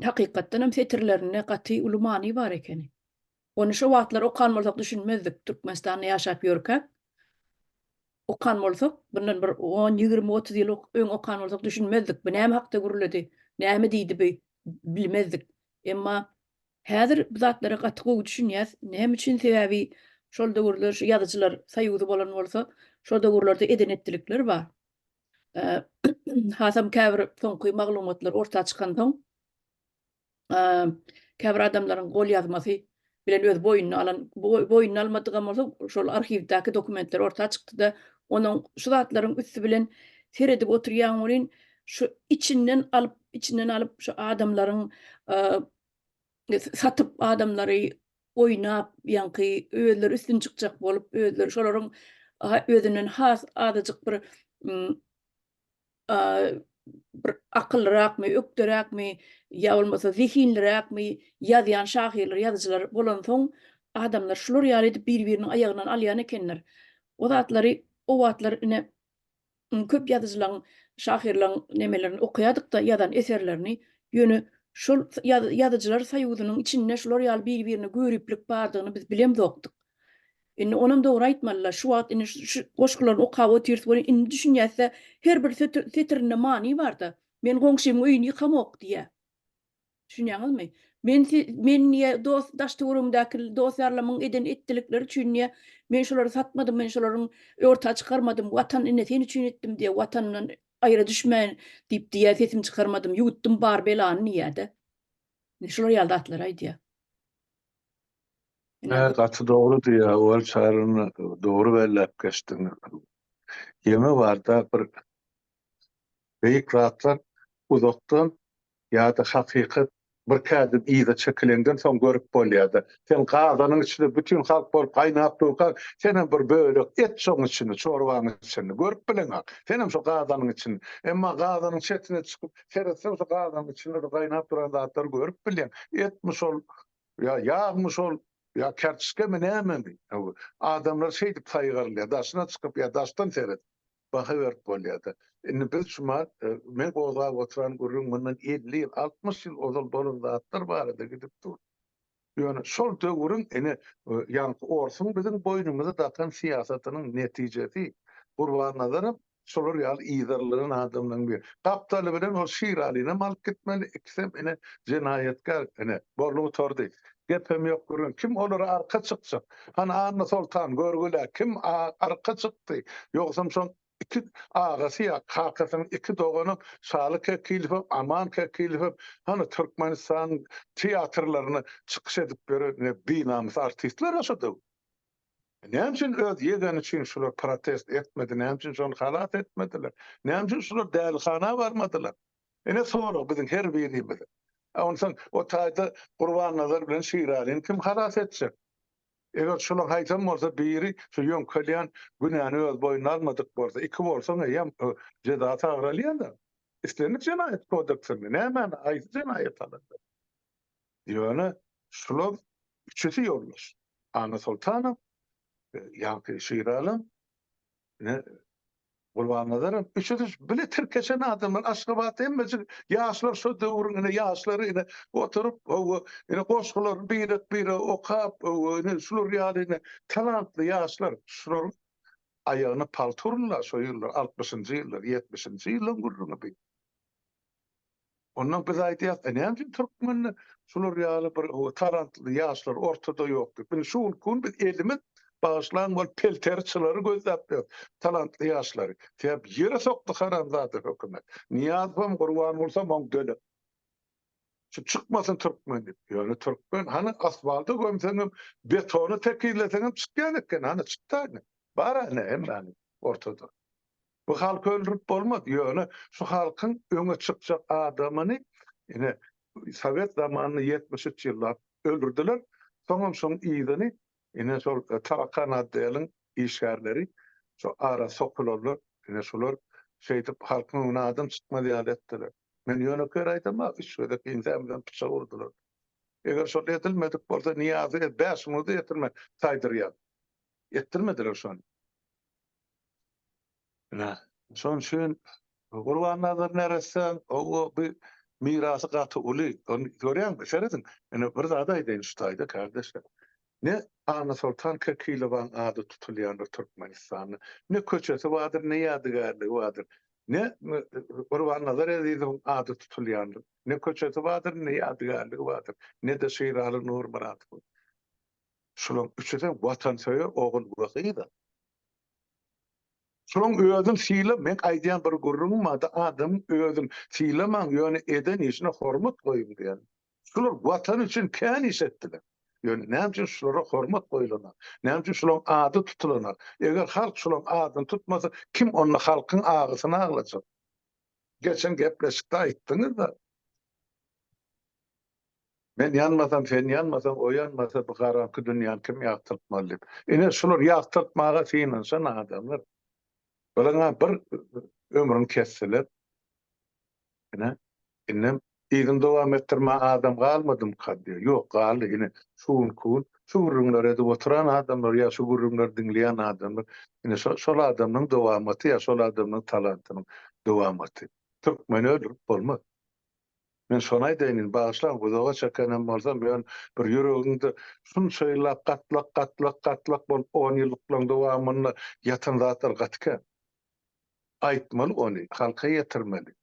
hakykatdan hem setirlerine gaty uly many bar ekeni. Onu şu wagtlar okan bolsak düşünmezdik. Türkmenistanda ýaşap ýörkäk. Okan bolsak, bundan bir 10, 20, 30 ýyl öň okan bolsak düşünmezdik. Bu näme hakda gürüledi, näme diýdi bilmezdik. Emma häzir bu zatlara gaty gowy düşünýäs. Näme üçin sebäbi şol döwürler, şu ýazyjylar saýuwdy bolan bolsa, şol döwürlerde edenetlikler bar. Hasam käbir soňky maglumatlar ortaga çykan soň, käbir adamlaryň gol ýazmasy bilen öz boynuny almadygan bolsa, şol arhivdäki dokumentler ortaga çykdy da onuň şu zatlaryň üstü bilen seredip oturýan bolyn şu içinden alıp şu adamlaryň satyp adamlary oýnap ýanky özleri üstün çykjak bolup özleri şolaryň özünden has adadyk bir akyllyrakmy, ökderäkmi, ýa bolmasa zihinliräkmi ýazýan şahyrlar, ýazyjylar bolan soň adamlar şular ýaly edip bir-biriniň aýagynan alýan ekenler. O zatlary, o wagtlar ine köp ýazyjylaryň, şahyrlaryň nemelerini okuýadyk da ýazan eserlerini ýöne şol ýazyjylar saýuwdynyň içinde şular ýaly bir-birini görüplik bardygyny biz bilemdokdyk. Indi onam dogry aýtmalylar. Şu wagt indi şu goşgularyny okap otyrs bolýan indi düşünýärse her bir setirinde many bar-da. Men goňşymyň öýüni ýykamok diýär. Düşünýäňizmi? Men niýe daş töwerümdäki dostlarymyň eden etdilikleri üçin niýe men şolary satmadym, men şolaryň ortaga çykarmadym, watan ine sen üçin etdim diýe, watandan aýra düşmän diýip diýär, sesim çykarmadym, ýutdum bar belany niýe-de. Şolar ýaly zatlar aýdýar. Gaty dogry diýär, ol çaryny dogry bellep geçdiň. Ýeme barda bir beýik zatlar uzakdan ýa-da hakykat bir kädip ýyda çekilenden soň görüp bolýardy. Sen gazanyň içinde bütün halk bolup gaýnap durýar, senem bir bölek et şoň içinde, çorbanyň içinde görüp bilen hak. Senem şu gazanyň içinde. Emma gazanyň çetine çykyp, seretsen şu gazanyň içinde gaýnap duran zatlar görüp bilen. Etmiş ol, ýagmış ol, ya kertişke mi näme mi? Adamlar şeýdip saýgarlýar, daşyna çykyp ýa daşdan seret. Baha berip bolýardy. Indi biz şuma men gozap oturan görüň bundan 50 ýyl, 60 ýyl ozal bolan zatlar barada gidip dur. Ýöne şol döwrüň ene ýanky orsuň biziň boynumyza takan siýasatynyň netijesi. Gurbannazyr şolar ýaly ýyzarlaryň adamlaryň bir. Gapdaly bilen ol şiralyna mal gitmeli, iksem ene jenaýetkar ene borlugy tordy. Gepem ýok görün. Kim olara arka çykjak? Hani Anna Sultan görgüler. Kim arka çykdy? Ýoksam şoň iki agasy ýa kakasyň iki dogany saly kekilip, aman kekilip, hani Türkmenistan teatrlaryny çykyş edip beren binamys artistler ýaşady. Näme üçin öz ýegeni üçin şular protest etmedi? Näme üçin şonu halat etmediler? Näme üçin şular dälxana barmadylar? Ene soňra biziň her birimiz. Ondan o taýda Gurbannazyr bilen Şiralyň kim halas etjek? Eger şolar haýsam bolsa biri şu ýöňkelýän günäni öz boýuna almadyk bolsa, iki bolsa hem ceza taýralýar-da. Islenip jenaýet kodeksyny näme aýsy jenaýet alady. Ýöne şolar üçüsi yollaş. Ana Sultanım, Yankı Şiiralım, ne Gurbanladarım, üçüsi bile Türkeşen adamlar, aşkabat emmecik, yaşlar şu dövrün, yaşları yine oturup, yine koşkular, biri, okap, şulur yani, talantlı yaşlar, şulur ayağını palturla soyurlar, 60. yıllar, 70. yıllar gurrunu bir. Ondan biz aytýas, näme Türkmenler şular ýaly bir talantly ýaşlar ortada ýokdur. Bunu şol gün biz elimiz bağışlan bol pelterçilary gözläp ýok. Talantly ýaşlary. Täp ýere sokdy haramzady hökümet. Niýazym gurban bolsa moň döle. Şu çıkmasın Türkmen dip. Yani Türkmen hani asfalta gömseňim, betonu tekilleseňim çykýan eken, hani çykdy. Bara ne emani ortada. Bu halk öldürüp bolmaz. Yani şu halkın öňe çykjak adamyny ine Sovet zamanı 73 ýyllar öldürdüler. Soňam ýygyny ine şol Tarakan adlyň işgärleri şu ara sokularlar ine şolar şeýdip halkyň öňüne adam çykma diýip etdiler. Men ýöne görä aýdam, şöyle insan bilen pıça vurdular. Eger şol etilmedik bolsa niýazy 5 mudy etirme taýdyrýar. Ettirmediler şonu. Son şön Gurbanlaryň neresi o bir mirasy gaty uly. Onu görýän şeredin. Ene bir zada aýdyn şu taýda kardeşler. Ne Ana Sultan Kirkilowan ady tutulýan Türkmenistany. Ne köçesi wadyr, ne ýadygarlygy wadyr. Ne Gurbanlaryň edýän ady tutulýan. Ne köçesi wadyr, ne ýadygarlygy wadyr. Ne de Şeýraly Nurmuradow. Şolaň üçüden watansewer ogul wakyda. Şoň özüm fiýle men aýdýan bir gurrun mada adam özüm fiýlemäň ýöne eden işine hormat goýum diýen. Şular watan üçin kän iş etdiler. Ýöne näme üçin şulara hormat goýulanlar? Näme üçin şolaň ady tutulanlar? Eger halk şolaň adyny tutmasa kim onu halkyň agysyna aglajak? Geçen gepleşikde aýtdyňyz da. Men yanmasam, sen yanmasam, o yanmasa bu garanky dünýäni kim ýagtyrtmaly? Ine şular ýagtyrtmaga fiýlanşan adamlar. Bana bir ömrüm kesseler. Innem ýygyny dowam etdirme adam galmadım kaddy. Ýok, galy ine şuun kun, şu gurrunlar edip oturan adamlar ýa şu gurrunlar dinleýän adamlar. Ine şol adamyň dowamaty ýa şol adamyň talantynyň dowamaty. Türkmen öldürüp bolmaz. Men şonu aýdyn, bağışlan, gozaga çekenem bolsam, men bir ýüregimde şunçaýla gatlak bolup 10 ýyllyk dowamyny ýatan zatlar gatken. Aýtmaly onu, halka ýetirmeli.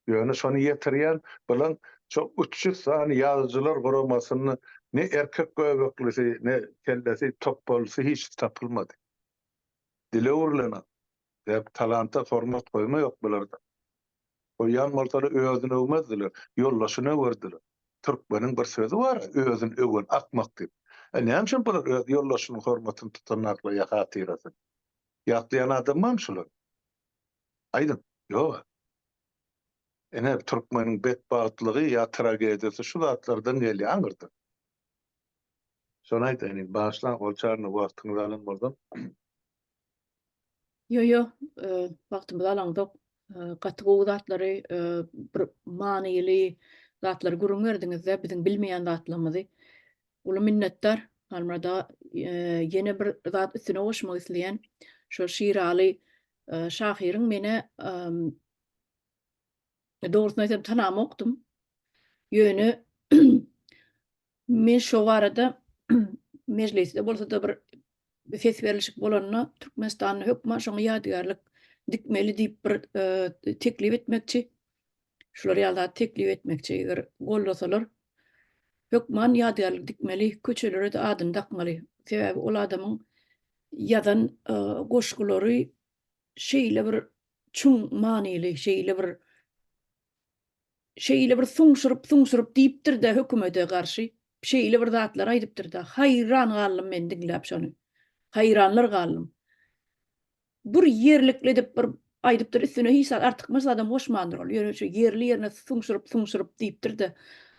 Ýöne şonu ýetirýän bilen çok 300 sany ýazgylar guramasyny ne erkek göbeklisy, ne kellesi top bolsy hiç tapylmady. Dile urlana. Dep talanta format goýma ýok bularda. Oýan maltary özüne öwmezdiler, ýollaşyna öwrdiler. Türkmeniň bir sözi bar, özüni öwgen akmak diýip. Näme üçin bular öz ýollaşynyň hormatyny tutanakly ýahatyrasy? Ýatlayan adamam şular. Aydın, yok. Ene Türkmenin bedbahtlığı ya tragediyası şu zatlardan geliyor, anırdı. Sonra aydın, bağışlan, olçarını vaktinizi alın buradan. Yo, wagtymyzy alandyk. Gatygowy zatlary, bir manyly zatlary gurrun berdiňizde biziň bilmeýän zatlarymyzy. Uly minnetdar. Almada ýene bir zat üstüne goşmak isleýän şo Şeýraly şahyryň mene doğrusyny aýtsam tanam okdum. Ýöne men şo barada mejlisde bolsa da bir ses berilişik bolanyna Türkmenistanyň hökümet şoňa ýadygarlyk dikmeli diýip bir teklip etmekçi. Şular ýa-da teklip etmekçi eger gollasalar hökümet ýadygarlyk dikmeli, köçelere de adyny dakmaly. Sebäbi ol adamyň ýazan goşgulary şeýle bir çuň manyly, şeýle bir suňşurup diýipdir-de hökümete garşy şeýle bir zatlar aýdypdyr da. Haýran galdym men dinläp şonu. Haýranlar galdym. Bir ýerlikle dep bir aýdypdyr üstüne hiç artyk mas adam goşmandyr ol. Ýöne şu ýerli ýerine suňşurup diýipdir-de.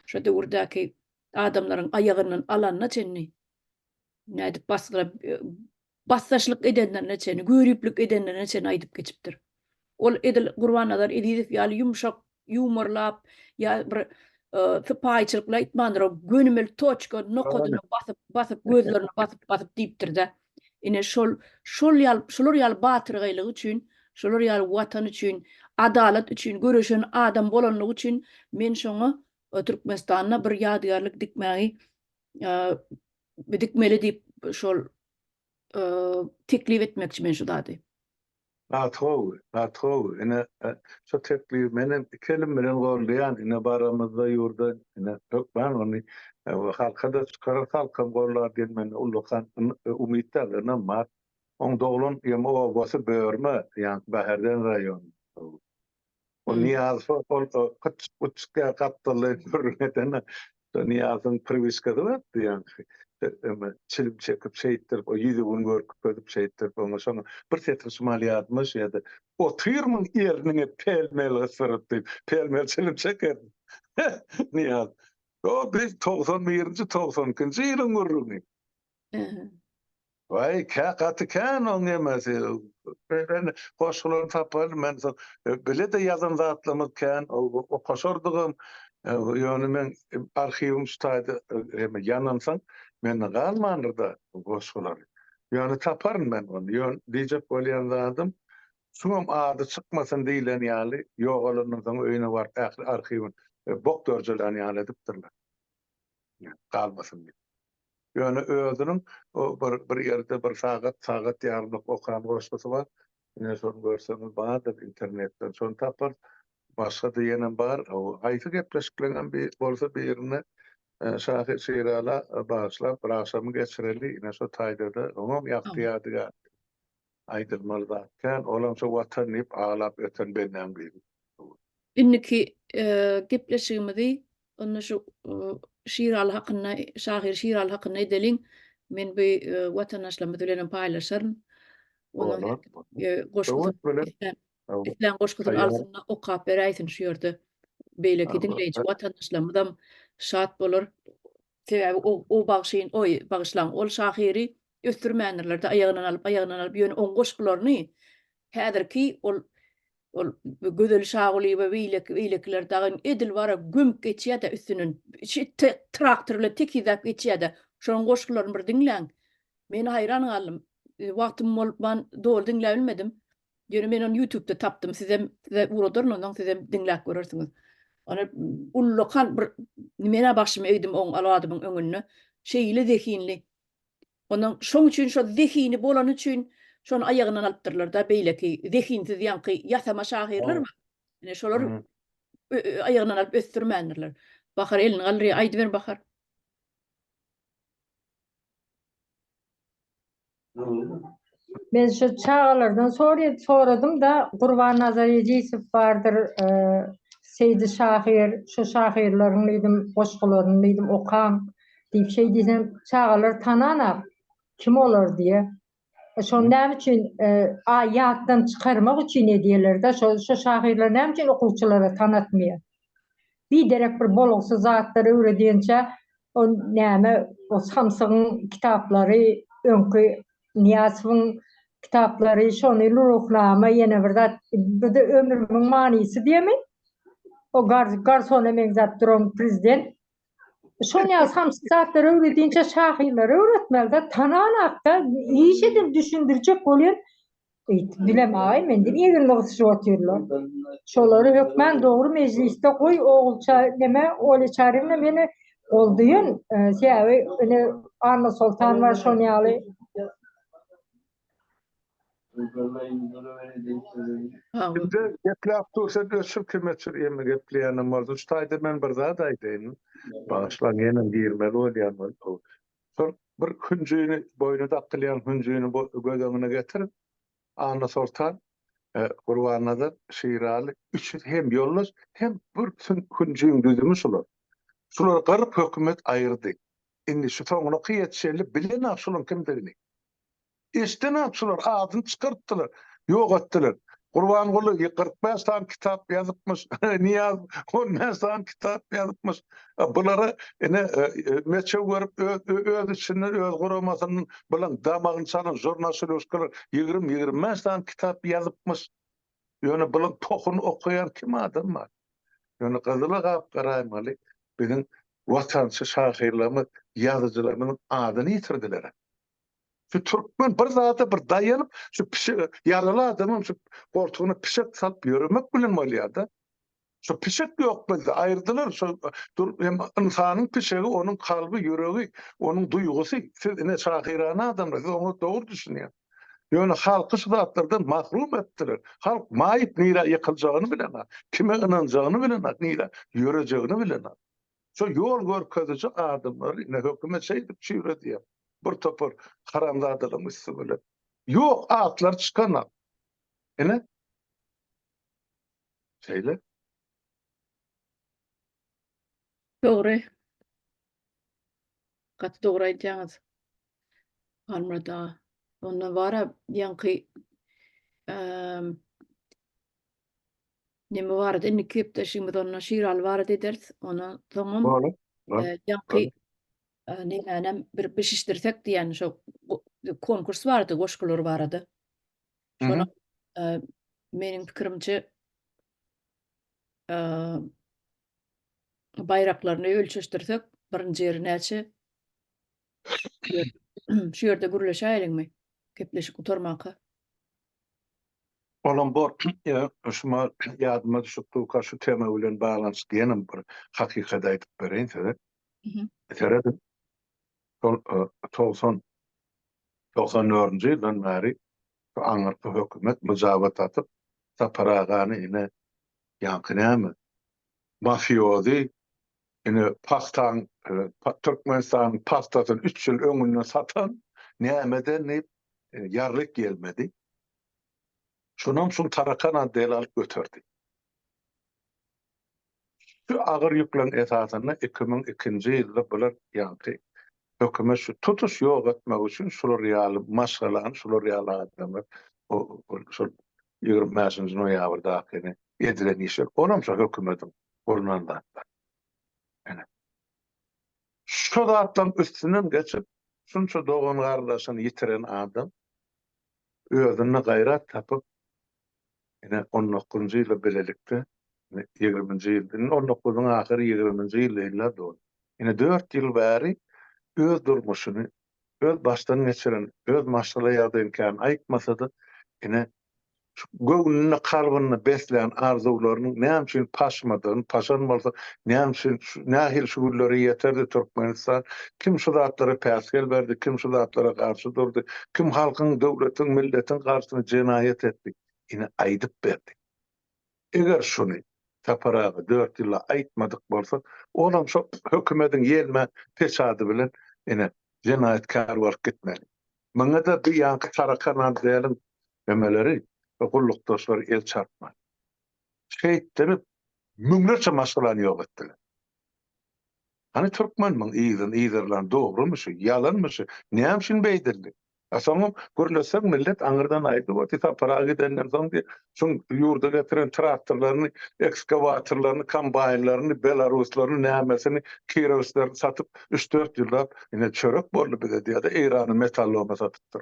Şo döwürdäki adamlaryň aýagynyň alanyna çenni. Nädip bassaşlyk edenlerine çenni, görüplik edenlerine çenni aýdyp geçipdir. Ol edil Gurbanlaryň edýip ýaly ýumşak ýumurlap ýa bir Tıpayçılıkla itmandır o gönümel toçka nokodunu basıp gözlerini basıp deyiptir da. Ine şol yal batırgaylığı üçün, şolar yal vatan üçün, adalet üçün, görüşen adam bolanlığı üçün men şoňa Türkmenistan'a bir ýadygarlyk dikmägi dikmeli deyip şol teklif etmekçi men şu dady. Atro, ine şu teklif menen kelim bilen gorlayan ine baramızda yurda ine çok ben onu halka da çıkarar halka gorlar diyen men ulukan umidlerine mar. On doğulun yema obası böğürme yani Baherden rayon. O niyazı o kıçka kaptalı görünetene niyazın priviskası var yani. Çilip çekip şeyittir, o 7 gün görüp şeyittir, ondan sonra bir tetre Somaliyatmış ya da o tırmın yerine pelmel ısırıp pelmel çilip çeker. Niyaz. O biz 91. 92. yılın görürüm. Vay katı kan on yemesi. Ben hoşlan tapalım ben bile de yazan zatlamız kan o koşordum yani men arşivim staydı yanamsan men galmanırda hoşlar. Yani taparım ben onu. Yani diyecek bolyan zadım. Sumam adı çıkmasın diýilen ýaly ýok olanlardan öýüne var arşivin bokdörjülen ýaly edipdirler. Galmasın diye. Yani özünün o bir yerde bir saat ýarymlyk okan goşmasy var. Ine şonu görseňiz bardyr internetten şonu tapar. Başga diýenem bar. O aýty gepleşiklerden bir bolsa bir ýerine Şahir Şeýrala başlap bir akşamy geçireli. Ine şu taýdada oňam ýagtyýadyga aýdylmaly zatken olam şu watan diýip ağlap öten benden biri. Inniki gepleşigimizi onda şu Şiral hakkında, Şahir Şiral hakkında edelim. Men bir vatandaşlarımız bilen paylaşarım. Onun goşgudur İslam goşgudur altında okap beraytın şu yerde. Beyle ki dinleyici vatandaşlarımızdan şat bolur. Sebebi o bağışlayın, bağışlan. Ol Şahiri östürmenlerlerde ayağından alıp yönü on goşgularını häzirki ol gödel şaguly we beýlekler dagyn edil bara gümk geçýär-de üstünün traktorla tekizap geçýär-de şoň goşgularyny bir dinläň. Men hayran galdym. Wagtym bolup man dol dinläp bilmedim. Ýöne men onu YouTube'da tapdym. Size uradyryn ondan size dinläp görersiňiz. Ona ullukan bir nimene başymy eýdim oň aladymyň öňüne. Şeýle zehinli. Ondan şoň üçin şo zehini bolan üçin şonu ayağından alıptırlar da beýleki zehinsiz ýanky ýasama şahirler var. Ine şolar ayağından alıp östürmendirler. Bahar elini galry aýdy ber Bahar. Ben şu çağalardan soradım da Gurban Nazar Ejisov bardyr, Seydi Şahir, şu şahirlerin diýdim, goşgularyny diýdim okan diýip şey diýsem çağalar tanana kim olur diýe. Şonu näme üçin ýatdan çykarmak üçin edýärler de şu şahirler näme üçin okuwçylara tanatmýar. Bir derek bir bolugsyz zatlary öwrediýençe o näme o Samsygyň kitaplary, öňkü Niyazowyň kitaplary, şonu ruhlama ýene bir zat bir de ömrümiň manysy diýemi. O garson emek zat duran prezident. Şoňa samsyk zatlary öwrediýençe şahirleri öwretmeli, tananakda iýişedim düşündirjek bolýan. Bilemäýin men diýip ýeňil gysy otyrlar. Şolary hökmen dogry mecliste goý oğulça neme oly çarymla meni oldyýan. Şeýle ene Anna Sultan var şoňaly. Şimdi geplap dursa döşüp kimeçir emi gepleýänem boldy. Şu taýda men bir zat aýdym. Bağışlan ýene girmeli bolýan. Şol bir hünjüni boýnuda akylýan hünjüni gödöňüne getirip Anna Sultan Gurbanada Şeýraly üç hem ýollar hem bir hünjüň düzümi şolar. Şolar garyp hökümet aýyrdy. Indi şu soňuna qiýetşeli bilen şolun kimdigini. İşten şolar adyny çykartdylar, ýok etdiler. Gurbanguly 45 tane kitap yazıpmış. Niyaz 10 tane kitap yazıpmış. Buları meçe görüp öz içinde öz guramasının bilen damağın çalan jurnalistler 20-25 tane kitap yazıpmış. Yani bilen tokunu okuyan kim adam var? Yani kızılı gap qaraymalı. bizim vatançı şahirlerimiz, yazıcılarımızın adını yitirdiler. Şu Türkmen bir zata bir dayanıp şu yaralı adamın şu koltuğuna pişek salıp yürümek bilen maliyada. Şu pişek yok bizde ayırdılar. Şu hem insanın pişeği, onun kalbi, yüreği, onun duygusu. Siz ne şahirana adamlar, siz onu doğru düşünüyor. Yani halkı şu zatlardan mahrum ettiler. Halk mayıp nira yıkılacağını bilen, kime inanacağını bilen, nira yüreceğini bilen. Şu yol görkezeci adamlar ne hükümet şeydi çevre diye. Bir topur haramzadalımışsı böyle. Yok atlar çıkanlar. Ne? Şeyler. Doğru. Gat doğru aýdýaňyz. Almada. Onda bara ýanky nime barady? Inni köpdeşimiz ona şiral barady ederiz. Ona soňam Doğru. ýanky nänem bir pişişdirsek diýen şo konkurs bardy, goşgular barady. Şonuň meniň pikirimçe bayraklaryny ölçeşdirsek birinji ýeri näçe? Şu ýerde gürleşäýligmi? Kepleşik utarmaka. Olan bor şuma yadıma düşüpdi karşı tema bilen bağlantılı diýenim bir hakykat aýdyp bereýin size. Seredim. 94-nji ýyldan bäri aňyrky hökümet müjawat atyp saparagany ine ýanky näme? Mafiozi ine pastan Türkmenistan pastasyny 3 ýyl öňünden satan nämeden ýarlyk gelmedi. Şundan soň Tarakan adly alyp götürdi. Şu agyr ýüklen esasyna 2002-nji ýylda bular ýanky hökümet şu tutuş ýok etmek üçin şular ýaly maşgalan, şular ýaly adamlar şol 25-nji noýabrda edilen işler. Onam şu hökümetin bolnanda. Şu zatlaryň üstünden geçip şunça dogan gardaşyny ýitiren adam özüne gaýrat tapyp 19-njy ýylda belelikde 20-nji ýyldyn 19-nyň ahyry 20-nji ýyllar dol. 4 ýyl bäri öz durmuşyny, öz başdan geçiren, öz maşgalaýardan aýtmasa-da göwnüne kalbyny besleýän arzularynyň näme üçin paşmadygyny, paşan bolsa näme üçin nähil şugurlary ýeterdi Türkmenistan, kim şu zatlara päsgel berdi, kim şu zatlara garşy durdy, kim halkyň, döwletiň, milletiň garşyna jenaýet etdi, aýdyp berdi. Eger şunu taparagy 4 ýyla aýtmadyk bolsa, olam şu hökümetiň ýelme pesady bilen jenaýetkar bolup gitmeli. Maňa da bir ýanky Tarakan adly emeleri gullukdaşlar el çarpma. Şeýitlenip müňlerçe maşgalan ýok etdiler. Hani Türkmenmiň ýyzyrlan dogrumyşy, ýalanmyşy, näme üçin beýdirdi? Asaňam görlesek millet aňyrdan aýdyp otsa para gidenden soň şoň ýurda getiren traktorlaryny, ekskavatorlaryny, kombaynlaryny, belaruslaryny nämesini Kirovslaryny satyp 3-4 ýylda çörek boldy bize diýdi, Eýrany metalloma satypdyr.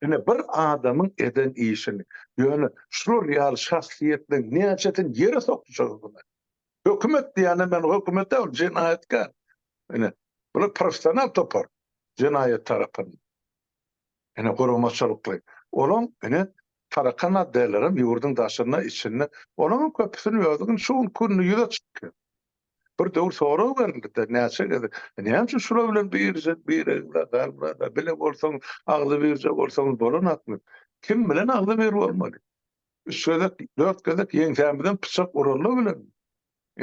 Bir adamın eden işini, yani şu real şahsiyetle nihayetin yere sokacak bunlar. Hükümet diyene ben hükümete ol, cinayetkar. Bunu profesyonel topar, cinayet tarafından. Korumaçılıklı. Olan, Tarakan adaylarım yurdun daşına, içine, onun köpüsünü yazdıkın şu kununu yüze çıkıyor. Bir döwür soraw berildi. Näçe dedi. Näme üçin şura bilen bir da bile bolsaň, agly birje bolsaň bolanatmy. Kim bilen agly bir bolmaly. 3 gözek, 4 gözek ýeňtämden pyçak urully bilen.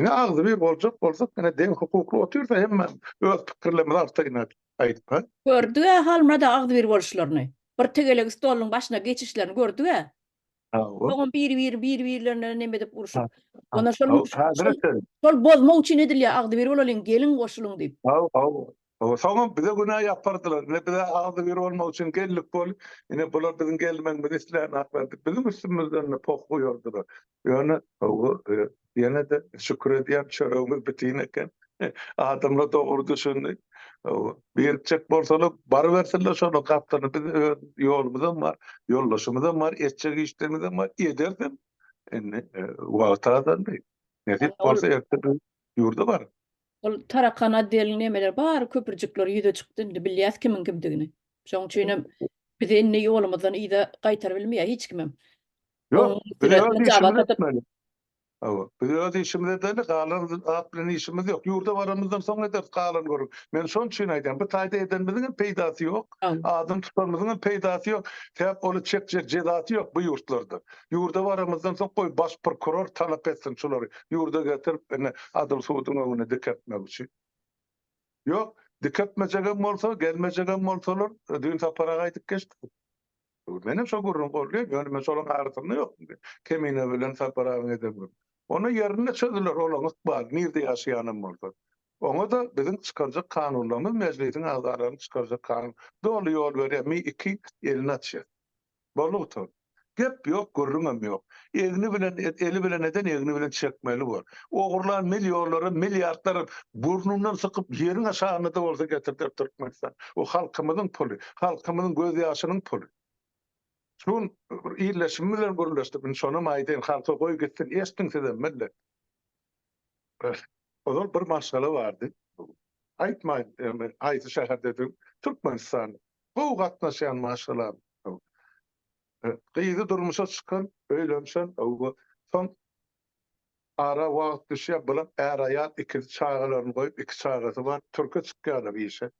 Agly bir boljak bolsak, deň hukukly otursa hemme öz pikirlerimi artaýyn aýdyp. Gördü halmada agdy bir boluşlaryny. Bir tegeleg stoluň başyna geçişlerini gördü. Soňam bir-birlerine neme dep uruşup. Ona şol bozmak üçin edilýär agdy bir bolalyn, gelin goşulyň diýip. Soňam bize günah yapardylar. Bize agdy bir bolmak üçin gellik bol. Bular biziň gelmeň bilen isläni akberdi. Bizim üstümizden pok goýardylar. Ýene de şükür edýän çöregimiz bitin eken. Adamlar dogry düşündi. Berçek bolsalar bar berseler şonu kaptany biz ýolumyzdan bar, ýollaşymyzdan bar, etçek işlerimizden bar ederdim. Wagtadan Netip Ol bolsa erkek ýurda bar. ol Tarakan addylyň nemeler bar, köpürjikler ýüze çykdy. Indi bilýäs kimin kimdigini. Şoň üçin bizi inni ýolumyzdan ýyda gaýtar bilmeýär hiç kimem. Onuň Yok, bir üstüne öyle necabat işimiz atyp etmeli. Ama bir öyle işimiz edeli kalan at bilen işimiz yok. Yurda varamızdan sonra eder kalan görür. Men şon için aýdym. Bu taýda edenimizin peýdasy yok. Adım tutanymyzyň peýdasy yok. Täp olu çekjek jedaty yok bu yurtlarda. Yurda varamızdan soň goý baş prokuror talap etsin şolary. Yurda getirip ene adım suwutyň öňüne diketmek üçin. Yok, diketmejegem bolsa, gelmejegem bolsalar düň tapara gaýtyp geçdi. Benim şo gurrun bolýar, ýöne men şolaň artyny ýok. Kemine bilen saparaň edem. Onu yerine çözdüler olan ıkbal, nerede yaşayanım oldu. Onu da bizim çıkaracak kanunlarımız, meclisin ağzlarını çıkaracak kanun. Doğru yol veremi iki eline açıyor. Bolu otur. Gep yok, gurrunam yok. Eli bilen neden elini bilen çekmeli var. Oğurlar milyonları, milyardları burnundan sıkıp yerin aşağına da olsa getirdir Türkmenistan. O halkımızın pulu, halkımızın göz yaşının pulu. Şun iyileşim bilen gurullaştı. Ben şonu maýdyn halka goý gitsin, estin sizden millet. Ozal bir maşgala bardy. Aýtmaýyn, aýty şäherde Türkmenistan. Bu gatnaşan maşgala. Gyýdy durmuşa çykan, öýlemşen, son ara wagt düşýär bilen äraýat iki çağalaryny goýup, iki çağasy bar, türkçe çykýarlar işe.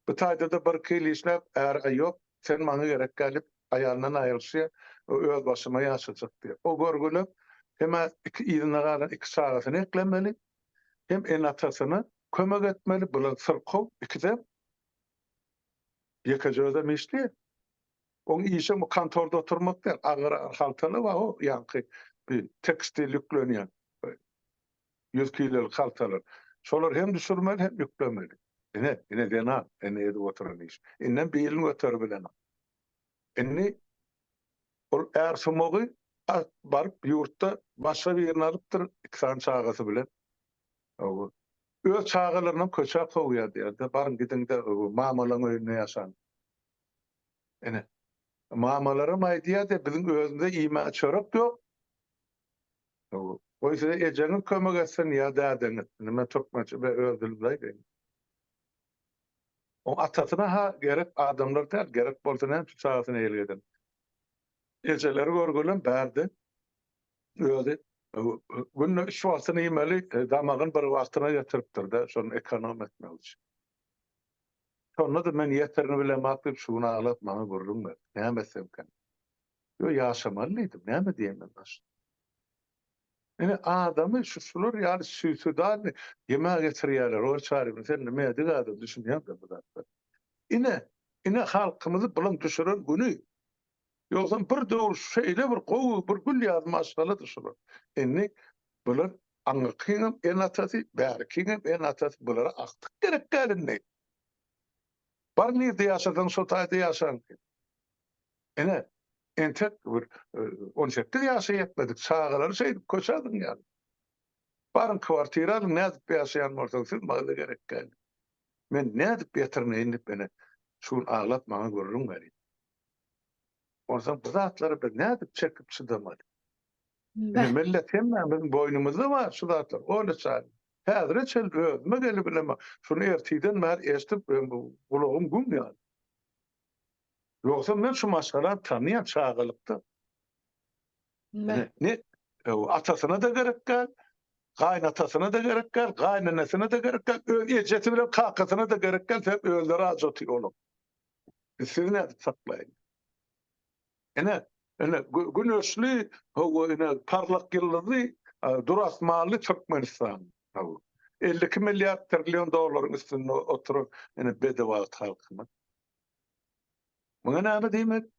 Bu taýda da bir kili işläp, ýok, sen maňa gerek gelip ayağından ayrılsa o öz başıma yaşayacak diye. O görgülüp hem iki ýylyna galan iki çağasyny eklemeli, hem en atasına kömek etmeli. Bular sırkow ikide ýekajada meşli. Oň işe bu kantorda oturmak değil, agyr haltaly we o ýanky bir tekstil ýüklenýän 100 kilolik haltalar. Şolar hem düşürmeli hem ýüklemeli. Ene dena, ene edip oturan iş. Inden bir ýylyň öter bilen. Eni ol ersumogy barıp ýurtda başga bir ýerine alypdyr, iksan çağasy bilen. Öz çağalarynyň köçä koýýar diýär. Barın gidinde mamalaň öýüne ýaşan. Ene mamalara maýdýar biziň özünde iýme çörek ýok. Oýsa ejeňi kömek etsen ýa däden. Nime türkmençe we öz dilimde. O atasyna ha gerek adamlar däl, gerek bolsa näme çağasyny elgeden. Ejeleri görgülen berdi. Öýde günne iş wagtyny ýemeli, damagyn bir wagtyna ýetiripdir da, şonu ekonom etmek üçin. Şonu da men ýeterini bilen makyp şunu alyp maňa gurrunlar. Näme etsem kan? Yo ýaşamalyydym, näme diýemem baş. Ene adamy şular ýaly süýsüdan ýemek getirýärler, o çary sen näme diýýärdim düşünýär de bu da. Ine halkymyzy bilen düşüren günü. Yoksa bir doğru şeyle bir kovu, bir gül yazma aşağıladır şular. Eni bular anıkıyım en atası, berkiyim en atası bulara aktık gerek gelin. Bar nerede yaşadın, sotayda yaşadın. Ene, entek bir 18 yaşa yetmedik, çağaları koşadın yani. Barın kvartiralın ne edip yaşayan ortaksız, mağda gerek gelin. Men ne edip yetirine inip beni, şun ağlatmana görürüm gari. Ondan bu zatları ben ne edip çekip çıdamadı. Millet hemen bizim boynumuzda var şu zatlar. Öyle çağırın. Häzir çel özüme gelip bilema. Şunu ertiden mer eşitip bulağım güm yani. Yoksa men şu maşgalan tanıyan çağılıptı. Ne? Atasına da gerek gel. Gaynatasına da gerek gel. Gaynanesine de gerek gel. Eceti bilen kakasına da gerek gel. Hep öldürü azotü oğlum. Siz ne saklayın? Ene güneşli parlak yıldızı durasmalı Türkmenistan. 52 milyar trilyon doların üstünde oturup bedava halkına. Buna näme diýmek?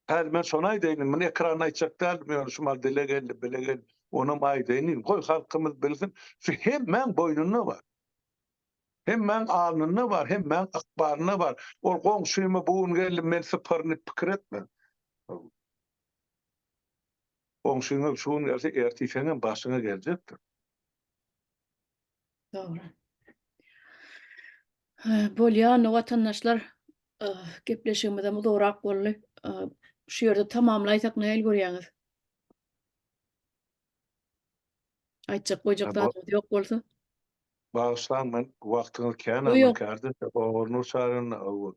Men şonu aýdynym, men ekrana aýtjaklar, men şumal dile geldi, bile geldi. Onu aýdynym, goý halkymyz bilsin, şu hemmen boynunda var. Hemmen alnında var, hemmen akbarına var. Ol goňşymy bugun geldi, men syparyny pikir etme. Goňşyňa şuň gelse ertişeňin başyna geljekdir. Doğru. Bolýan watandaşlar gepleşigimizde mudorak bolly. şu yerde tamamlaysak näil görýäňiz? Aýtjak goýjak Ha, zatymyz ýok bolsa? Bağışlan men wagtyňyz kän Ýok, ama ýok. kardeş, oğurnu çağırın,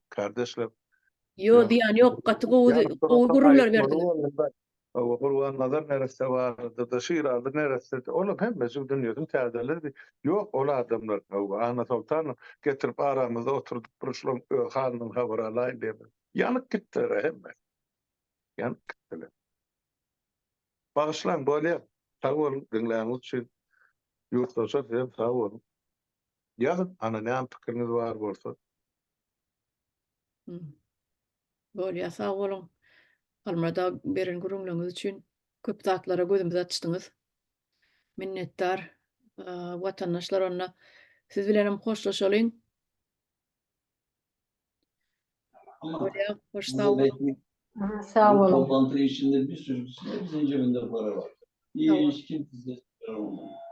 kardeşler. Ýok diýän ýok. Gaty gowy gururlar berdiler. Kurwan nazar neresi vardı da şiiradı neresi onu hemmesi dünýäden täzeleri yok ol adamlar ana sultan getirip aramızda oturup duruşlum halının haber alayım diye yanık gittiler hemme yanık gittiler bağışlan böyle sağ olun dinleğiniz için yurttaşlar hem sağ olun yazın ana ne fikriniz var bolsa Bolýa sag bolun. Almada beren gurulmaňyz üçin köp zatlara gözümizi açdyňyz. Minnetdar. Watandaşlar onna siz bilenem hoşlaşalyň. Ama Bolýa, hoş sag burada bolun. belki Sağ bu olun. toplantı içinde bir sürü hepsinin cebinde para var. Tamam. Hiç kimse para olmamış.